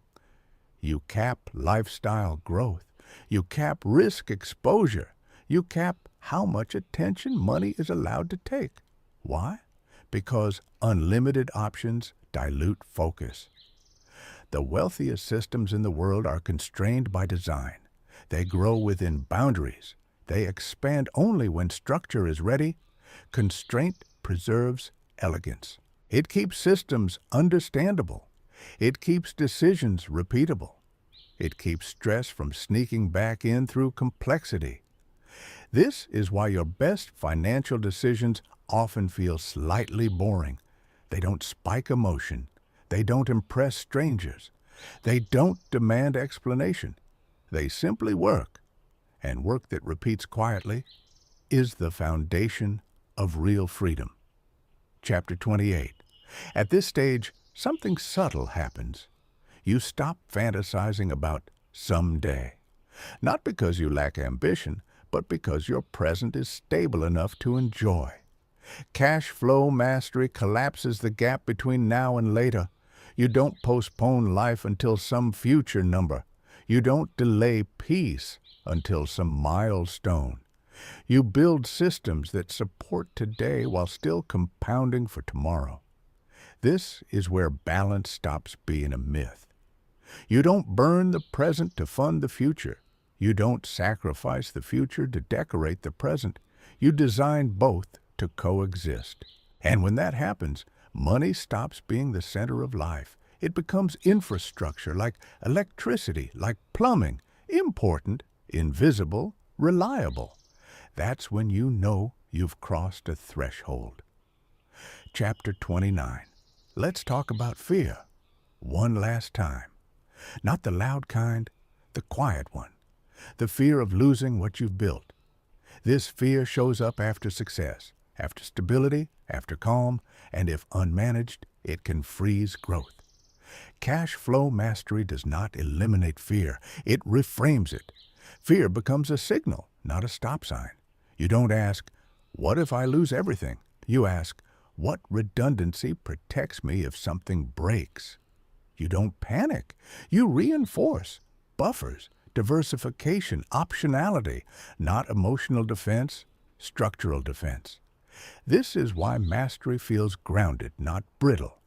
You cap lifestyle growth. You cap risk exposure. You cap how much attention money is allowed to take. Why? Because unlimited options dilute focus. The wealthiest systems in the world are constrained by design. They grow within boundaries. They expand only when structure is ready. Constraint preserves elegance. It keeps systems understandable. It keeps decisions repeatable. It keeps stress from sneaking back in through complexity. This is why your best financial decisions often feel slightly boring. They don't spike emotion. They don't impress strangers. They don't demand explanation. They simply work. And work that repeats quietly is the foundation of real freedom. Chapter 28. At this stage, something subtle happens. You stop fantasizing about someday. Not because you lack ambition, but because your present is stable enough to enjoy. Cash flow mastery collapses the gap between now and later. You don't postpone life until some future number. You don't delay peace until some milestone. You build systems that support today while still compounding for tomorrow. This is where balance stops being a myth. You don't burn the present to fund the future. You don't sacrifice the future to decorate the present. You design both to coexist. And when that happens, money stops being the center of life. It becomes infrastructure, like electricity, like plumbing, important, invisible, reliable. That's when you know you've crossed a threshold. Chapter 29. Let's talk about fear. One last time. Not the loud kind, the quiet one. The fear of losing what you've built. This fear shows up after success, after stability, after calm, and if unmanaged, it can freeze growth. Cash flow mastery does not eliminate fear. It reframes it. Fear becomes a signal, not a stop sign. You don't ask, what if I lose everything? You ask, what redundancy protects me if something breaks? You don't panic. You reinforce buffers, diversification, optionality, not emotional defense, structural defense. This is why mastery feels grounded, not brittle.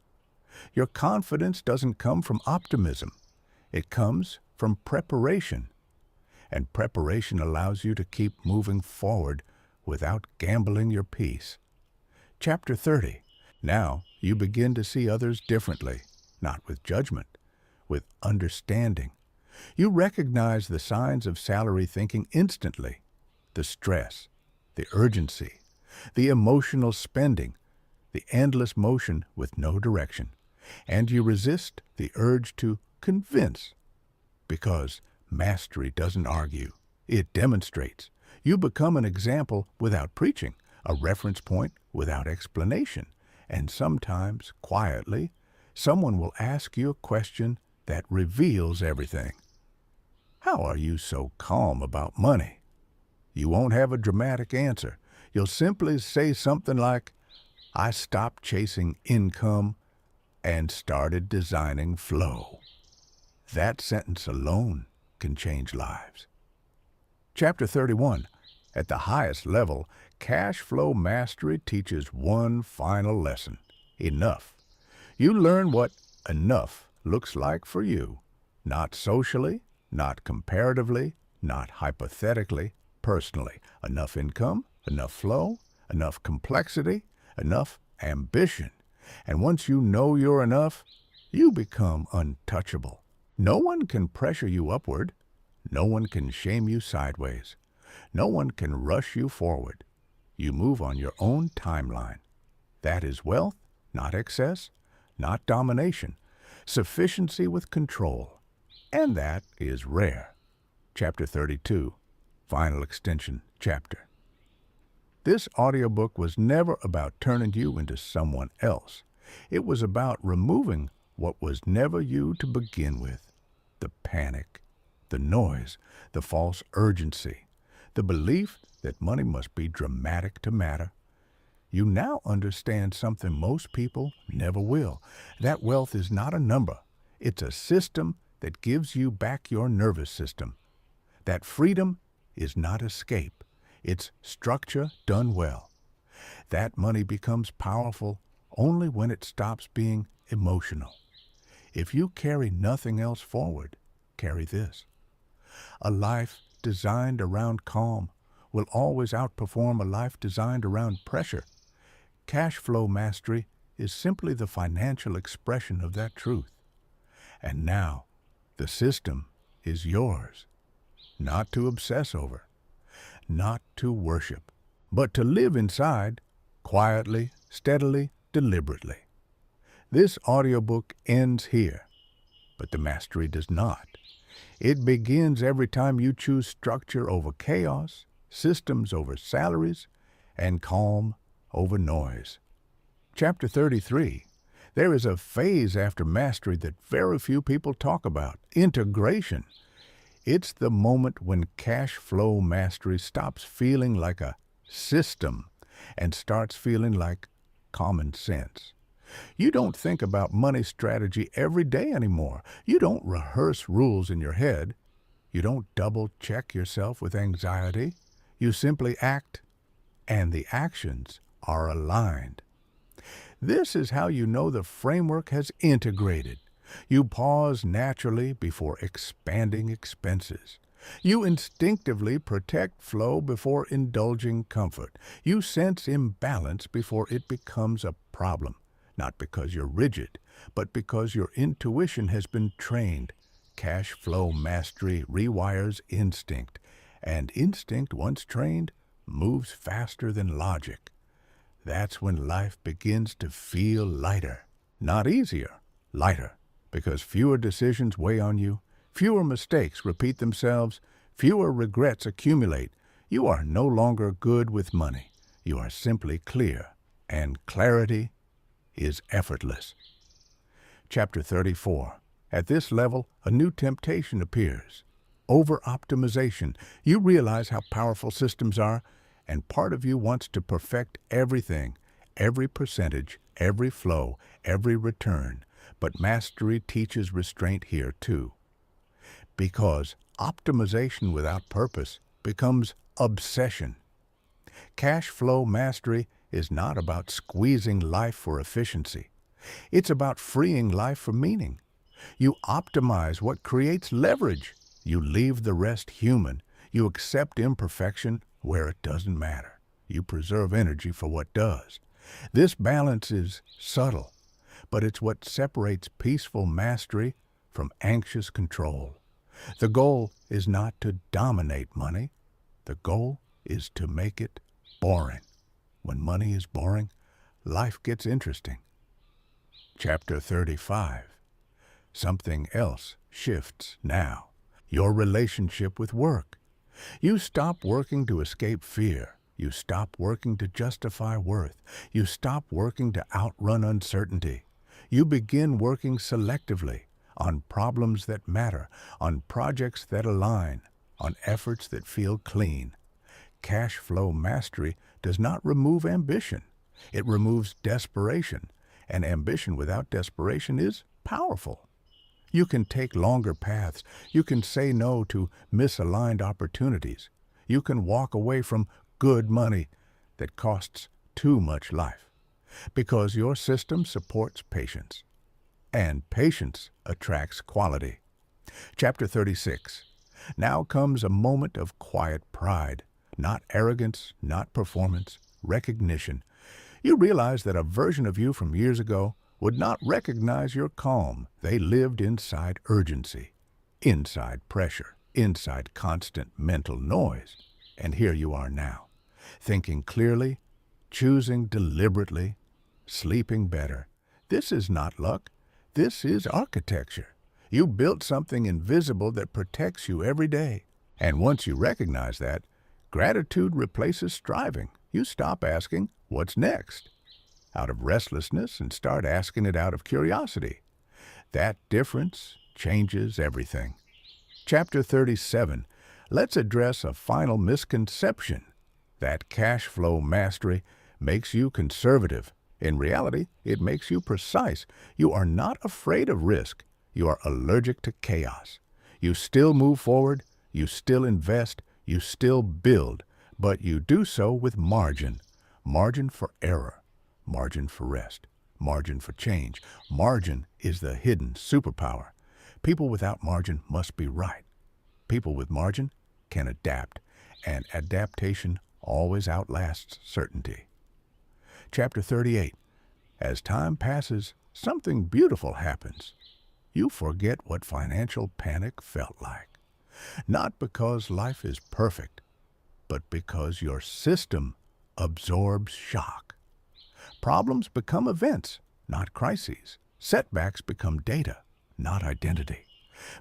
Your confidence doesn't come from optimism. It comes from preparation. And preparation allows you to keep moving forward without gambling your peace. Chapter 30. Now you begin to see others differently, not with judgment, with understanding. You recognize the signs of salary thinking instantly, the stress, the urgency, the emotional spending, the endless motion with no direction, and you resist the urge to convince, because mastery doesn't argue, it demonstrates. You become an example without preaching, a reference point without explanation, and sometimes, quietly, someone will ask you a question that reveals everything. How are you so calm about money? You won't have a dramatic answer. You'll simply say something like, I stopped chasing income and started designing flow. That sentence alone can change lives. Chapter 31. At the highest level, cash flow mastery teaches one final lesson. Enough. You learn what enough looks like for you. Not socially, not comparatively, not hypothetically, personally. Enough income, enough flow, enough complexity, enough ambition. And once you know you're enough, you become untouchable. No one can pressure you upward. No one can shame you sideways. No one can rush you forward. You move on your own timeline. That is wealth, not excess, not domination. Sufficiency with control. And that is rare. Chapter 32. Final extension chapter. This audiobook was never about turning you into someone else. It was about removing what was never you to begin with. The panic, the noise, the false urgency, the belief that money must be dramatic to matter. You now understand something most people never will. That wealth is not a number. It's a system that gives you back your nervous system. That freedom is not escape. It's structure done well. That money becomes powerful only when it stops being emotional. If you carry nothing else forward, carry this. A life designed around calm will always outperform a life designed around pressure. Cash flow mastery is simply the financial expression of that truth. And now, the system is yours, not to obsess over, not to worship, but to live inside, quietly, steadily, deliberately. This audiobook ends here, but the mastery does not. It begins every time you choose structure over chaos, systems over salaries, and calm over noise. Chapter 33. There is a phase after mastery that very few people talk about: integration. It's the moment when cash flow mastery stops feeling like a system and starts feeling like common sense. You don't think about money strategy every day anymore. You don't rehearse rules in your head. You don't double-check yourself with anxiety. You simply act, and the actions are aligned. This is how you know the framework has integrated. You pause naturally before expanding expenses. You instinctively protect flow before indulging comfort. You sense imbalance before it becomes a problem, not because you're rigid, but because your intuition has been trained. Cash flow mastery rewires instinct, and instinct, once trained, moves faster than logic. That's when life begins to feel lighter. Not easier, lighter, because fewer decisions weigh on you, fewer mistakes repeat themselves, fewer regrets accumulate. You are no longer good with money. You are simply clear, and clarity is effortless. Chapter 34. At this level, a new temptation appears. Over-optimization. You realize how powerful systems are, and part of you wants to perfect everything, every percentage, every flow, every return. But mastery teaches restraint here too. Because optimization without purpose becomes obsession. Cash flow mastery is not about squeezing life for efficiency. It's about freeing life for meaning. You optimize what creates leverage. You leave the rest human. You accept imperfection where it doesn't matter. You preserve energy for what does. This balance is subtle, but it's what separates peaceful mastery from anxious control. The goal is not to dominate money. The goal is to make it boring. When money is boring, life gets interesting. Chapter 35. Something else shifts now. Your relationship with work. You stop working to escape fear. You stop working to justify worth. You stop working to outrun uncertainty. You begin working selectively on problems that matter, on projects that align, on efforts that feel clean. Cash flow mastery does not remove ambition. It removes desperation, and ambition without desperation is powerful. You can take longer paths. You can say no to misaligned opportunities. You can walk away from good money that costs too much life, because your system supports patience, and patience attracts quality. Chapter 36. Now comes a moment of quiet pride, not arrogance, not performance, recognition. You realize that a version of you from years ago would not recognize your calm. They lived inside urgency, inside pressure, inside constant mental noise. And here you are now, thinking clearly, choosing deliberately, sleeping better. This is not luck. This is architecture. You built something invisible that protects you every day. And once you recognize that, gratitude replaces striving. You stop asking, what's next? Out of restlessness and start asking it out of curiosity. That difference changes everything. Chapter 37. Let's address a final misconception. That cash flow mastery makes you conservative. In reality, it makes you precise. You are not afraid of risk. You are allergic to chaos. You still move forward. You still invest. You still build. But you do so with margin. Margin for error. Margin for rest. Margin for change. Margin is the hidden superpower. People without margin must be right. People with margin can adapt, and adaptation always outlasts certainty. Chapter 38. As time passes, something beautiful happens. You forget what financial panic felt like. Not because life is perfect, but because your system absorbs shock. Problems become events, not crises. Setbacks become data, not identity.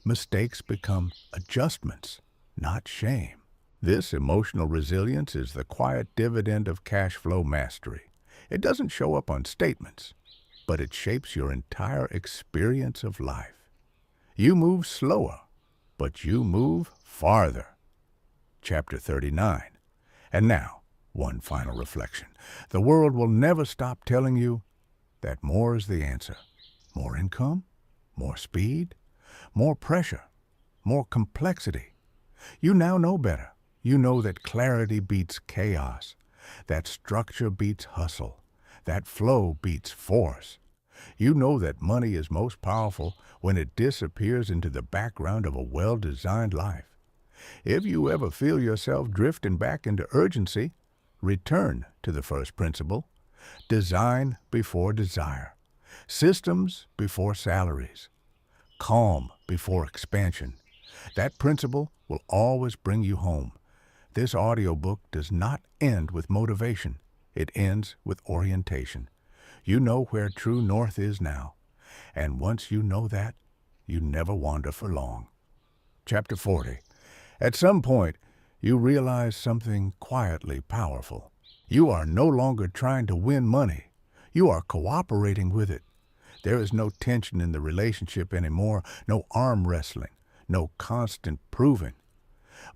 Mistakes become adjustments, not shame. This emotional resilience is the quiet dividend of cash flow mastery. It doesn't show up on statements, but it shapes your entire experience of life. You move slower, but you move farther. Chapter 39. And now, one final reflection. The world will never stop telling you that more is the answer. More income, more speed, more pressure, more complexity. You now know better. You know that clarity beats chaos, that structure beats hustle, that flow beats force. You know that money is most powerful when it disappears into the background of a well-designed life. If you ever feel yourself drifting back into urgency, return to the first principle. Design before desire. Systems before salaries. Calm before expansion. That principle will always bring you home. This audiobook does not end with motivation. It ends with orientation. You know where true north is now. And once you know that, you never wander for long. Chapter 40. At some point, you realize something quietly powerful. You are no longer trying to win money. You are cooperating with it. There is no tension in the relationship anymore, no arm wrestling, no constant proving.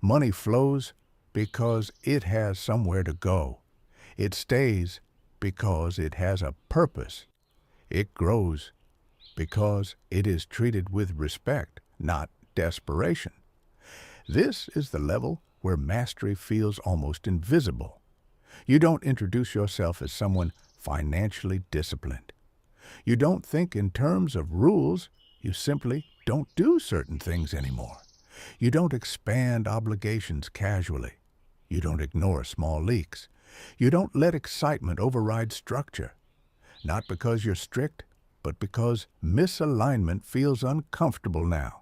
Money flows because it has somewhere to go. It stays because it has a purpose. It grows because it is treated with respect, not desperation. This is the level where mastery feels almost invisible. You don't introduce yourself as someone financially disciplined. You don't think in terms of rules. You simply don't do certain things anymore. You don't expand obligations casually. You don't ignore small leaks. You don't let excitement override structure. Not because you're strict, but because misalignment feels uncomfortable now.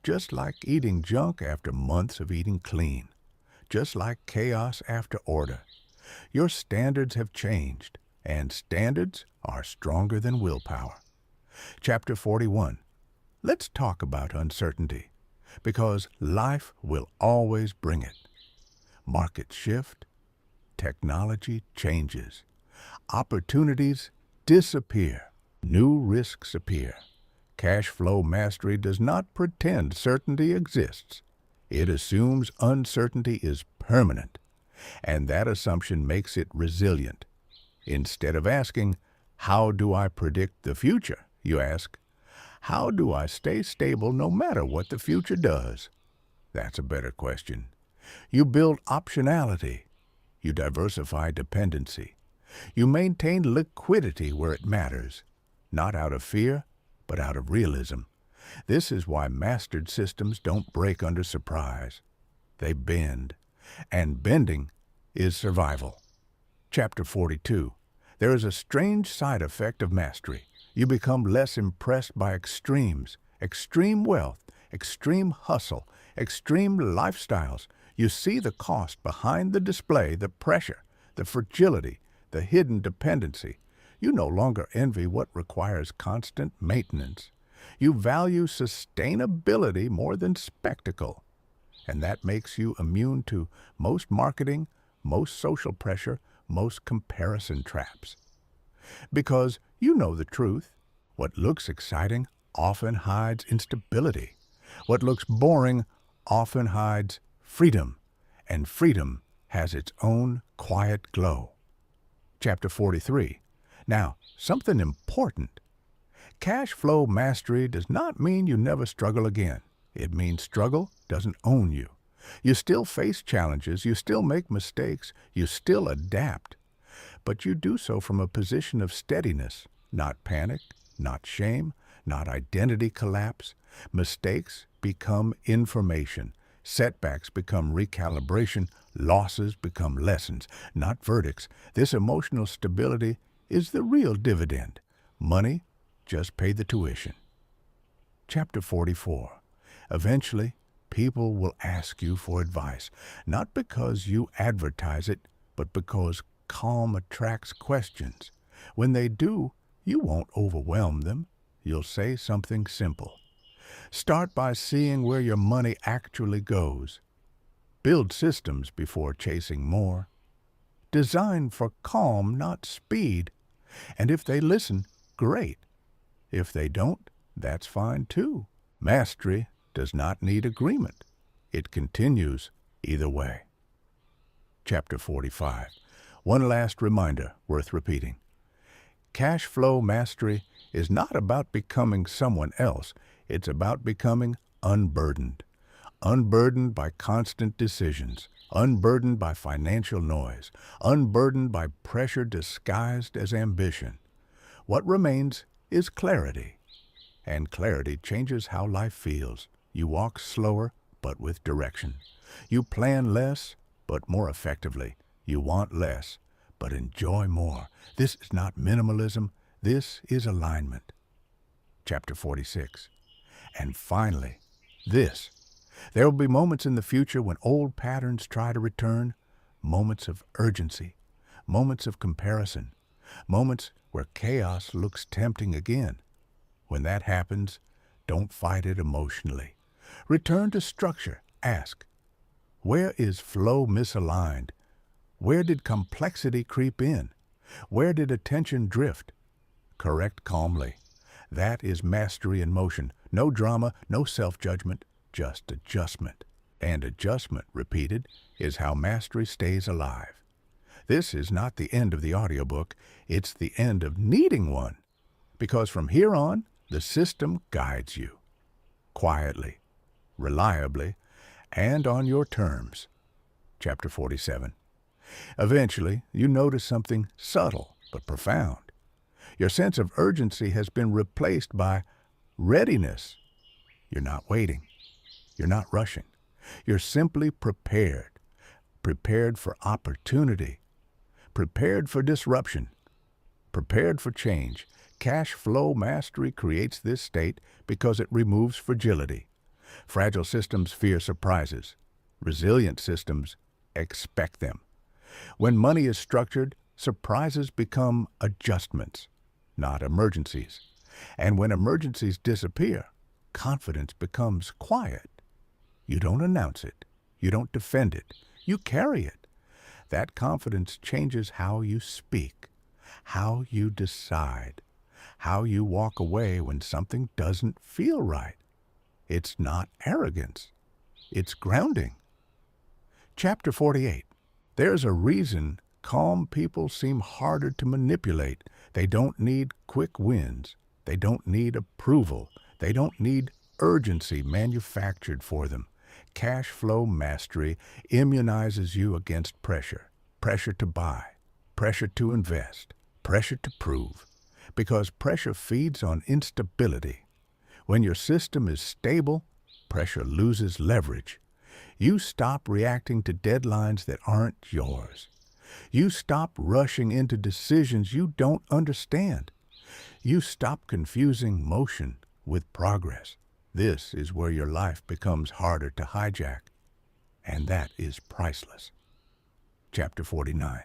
Just like eating junk after months of eating clean. Just like chaos after order. Your standards have changed, and standards are stronger than willpower. Chapter 41. Let's talk about uncertainty, because life will always bring it. Markets shift. Technology changes. Opportunities disappear. New risks appear. Cash flow mastery does not pretend certainty exists. It assumes uncertainty is permanent, and that assumption makes it resilient. Instead of asking, "How do I predict the future?" you ask, "How do I stay stable no matter what the future does?" That's a better question. You build optionality. You diversify dependency. You maintain liquidity where it matters, not out of fear, but out of realism. This is why mastered systems don't break under surprise. They bend, and bending is survival. Chapter 42. There is a strange side effect of mastery. You become less impressed by extremes, extreme wealth, extreme hustle, extreme lifestyles. You see the cost behind the display, the pressure, the fragility, the hidden dependency. You no longer envy what requires constant maintenance. You value sustainability more than spectacle. And that makes you immune to most marketing, most social pressure, most comparison traps. Because you know the truth. What looks exciting often hides instability. What looks boring often hides freedom, and freedom has its own quiet glow. Chapter 43. Now, something important. Cash flow mastery does not mean you never struggle again. It means struggle doesn't own you. You still face challenges, you still make mistakes, you still adapt. But you do so from a position of steadiness, not panic, not shame, not identity collapse. Mistakes become information. Setbacks become recalibration. Losses become lessons, not verdicts. This emotional stability is the real dividend. Money just pay the tuition. Chapter 44. Eventually, people will ask you for advice, not because you advertise it, but because calm attracts questions. When they do, you won't overwhelm them. You'll say something simple. Start by seeing where your money actually goes. Build systems before chasing more. Design for calm, not speed. And if they listen, great. If they don't, that's fine too. Mastery does not need agreement. It continues either way. Chapter 45. One last reminder worth repeating. Cash flow mastery is not about becoming someone else. It's about becoming unburdened. Unburdened by constant decisions, unburdened by financial noise, unburdened by pressure disguised as ambition. What remains is clarity. And clarity changes how life feels. You walk slower, but with direction. You plan less, but more effectively. You want less, but enjoy more. This is not minimalism. This is alignment. Chapter 46. And finally, this. There will be moments in the future when old patterns try to return, moments of urgency, moments of comparison, moments where chaos looks tempting again. When that happens, don't fight it emotionally. Return to structure. Ask, where is flow misaligned? Where did complexity creep in? Where did attention drift? Correct calmly. That is mastery in motion. No drama, no self-judgment, just adjustment. And adjustment, repeated, is how mastery stays alive. This is not the end of the audiobook. It's the end of needing one. Because from here on, the system guides you. Quietly, reliably, and on your terms. Chapter 47. Eventually, you notice something subtle but profound. Your sense of urgency has been replaced by readiness. You're not waiting. You're not rushing. You're simply prepared. Prepared for opportunity. Prepared for disruption. Prepared for change. Cash flow mastery creates this state because it removes fragility. Fragile systems fear surprises. Resilient systems expect them. When money is structured, surprises become adjustments, not emergencies. And when emergencies disappear, confidence becomes quiet. You don't announce it. You don't defend it. You carry it. That confidence changes how you speak, how you decide, how you walk away when something doesn't feel right. It's not arrogance. It's grounding. Chapter 48. There's a reason calm people seem harder to manipulate. They don't need quick wins. They don't need approval. They don't need urgency manufactured for them. Cash flow mastery immunizes you against pressure. Pressure to buy. Pressure to invest. Pressure to prove. Because pressure feeds on instability. When your system is stable, pressure loses leverage. You stop reacting to deadlines that aren't yours. You stop rushing into decisions you don't understand. You stop confusing motion with progress. This is where your life becomes harder to hijack, and that is priceless. Chapter 49.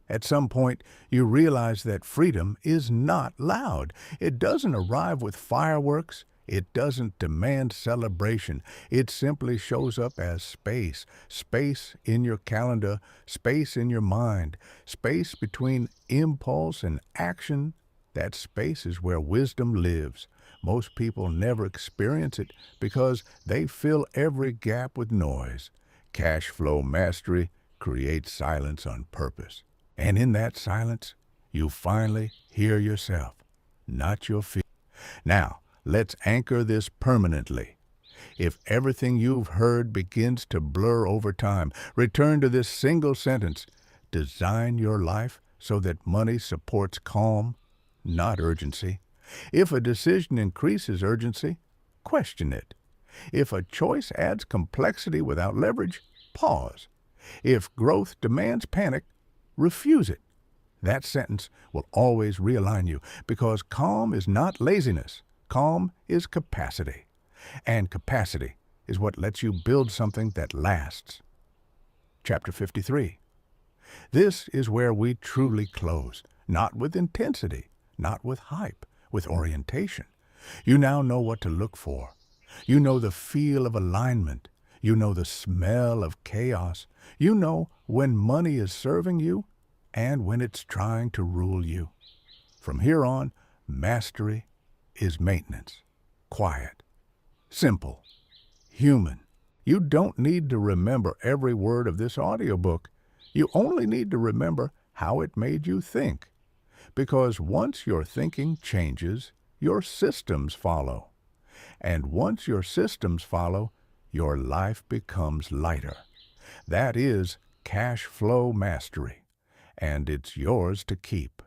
At some point, you realize that freedom is not loud. It doesn't arrive with fireworks. It doesn't demand celebration. It simply shows up as space. Space in your calendar, space in your mind, space between impulse and action. That space is where wisdom lives. Most people never experience it because they fill every gap with noise. Cash flow mastery creates silence on purpose. And in that silence, you finally hear yourself, not your fear. Now, let's anchor this permanently. If everything you've heard begins to blur over time, return to this single sentence. Design your life so that money supports calm, not urgency. If a decision increases urgency, question it. If a choice adds complexity without leverage, pause. If growth demands panic, refuse it. That sentence will always realign you because calm is not laziness. Calm is capacity. And capacity is what lets you build something that lasts. Chapter 53. This is where we truly close, not with intensity, not with hype, with orientation. You now know what to look for. You know the feel of alignment. You know the smell of chaos. You know when money is serving you and when it's trying to rule you. From here on, mastery is maintenance. Quiet. Simple. human. You don't need to remember every word of this audiobook. You only need to remember how it made you think. Because once your thinking changes, your systems follow. And once your systems follow, your life becomes lighter. That is cash flow mastery, and it's yours to keep.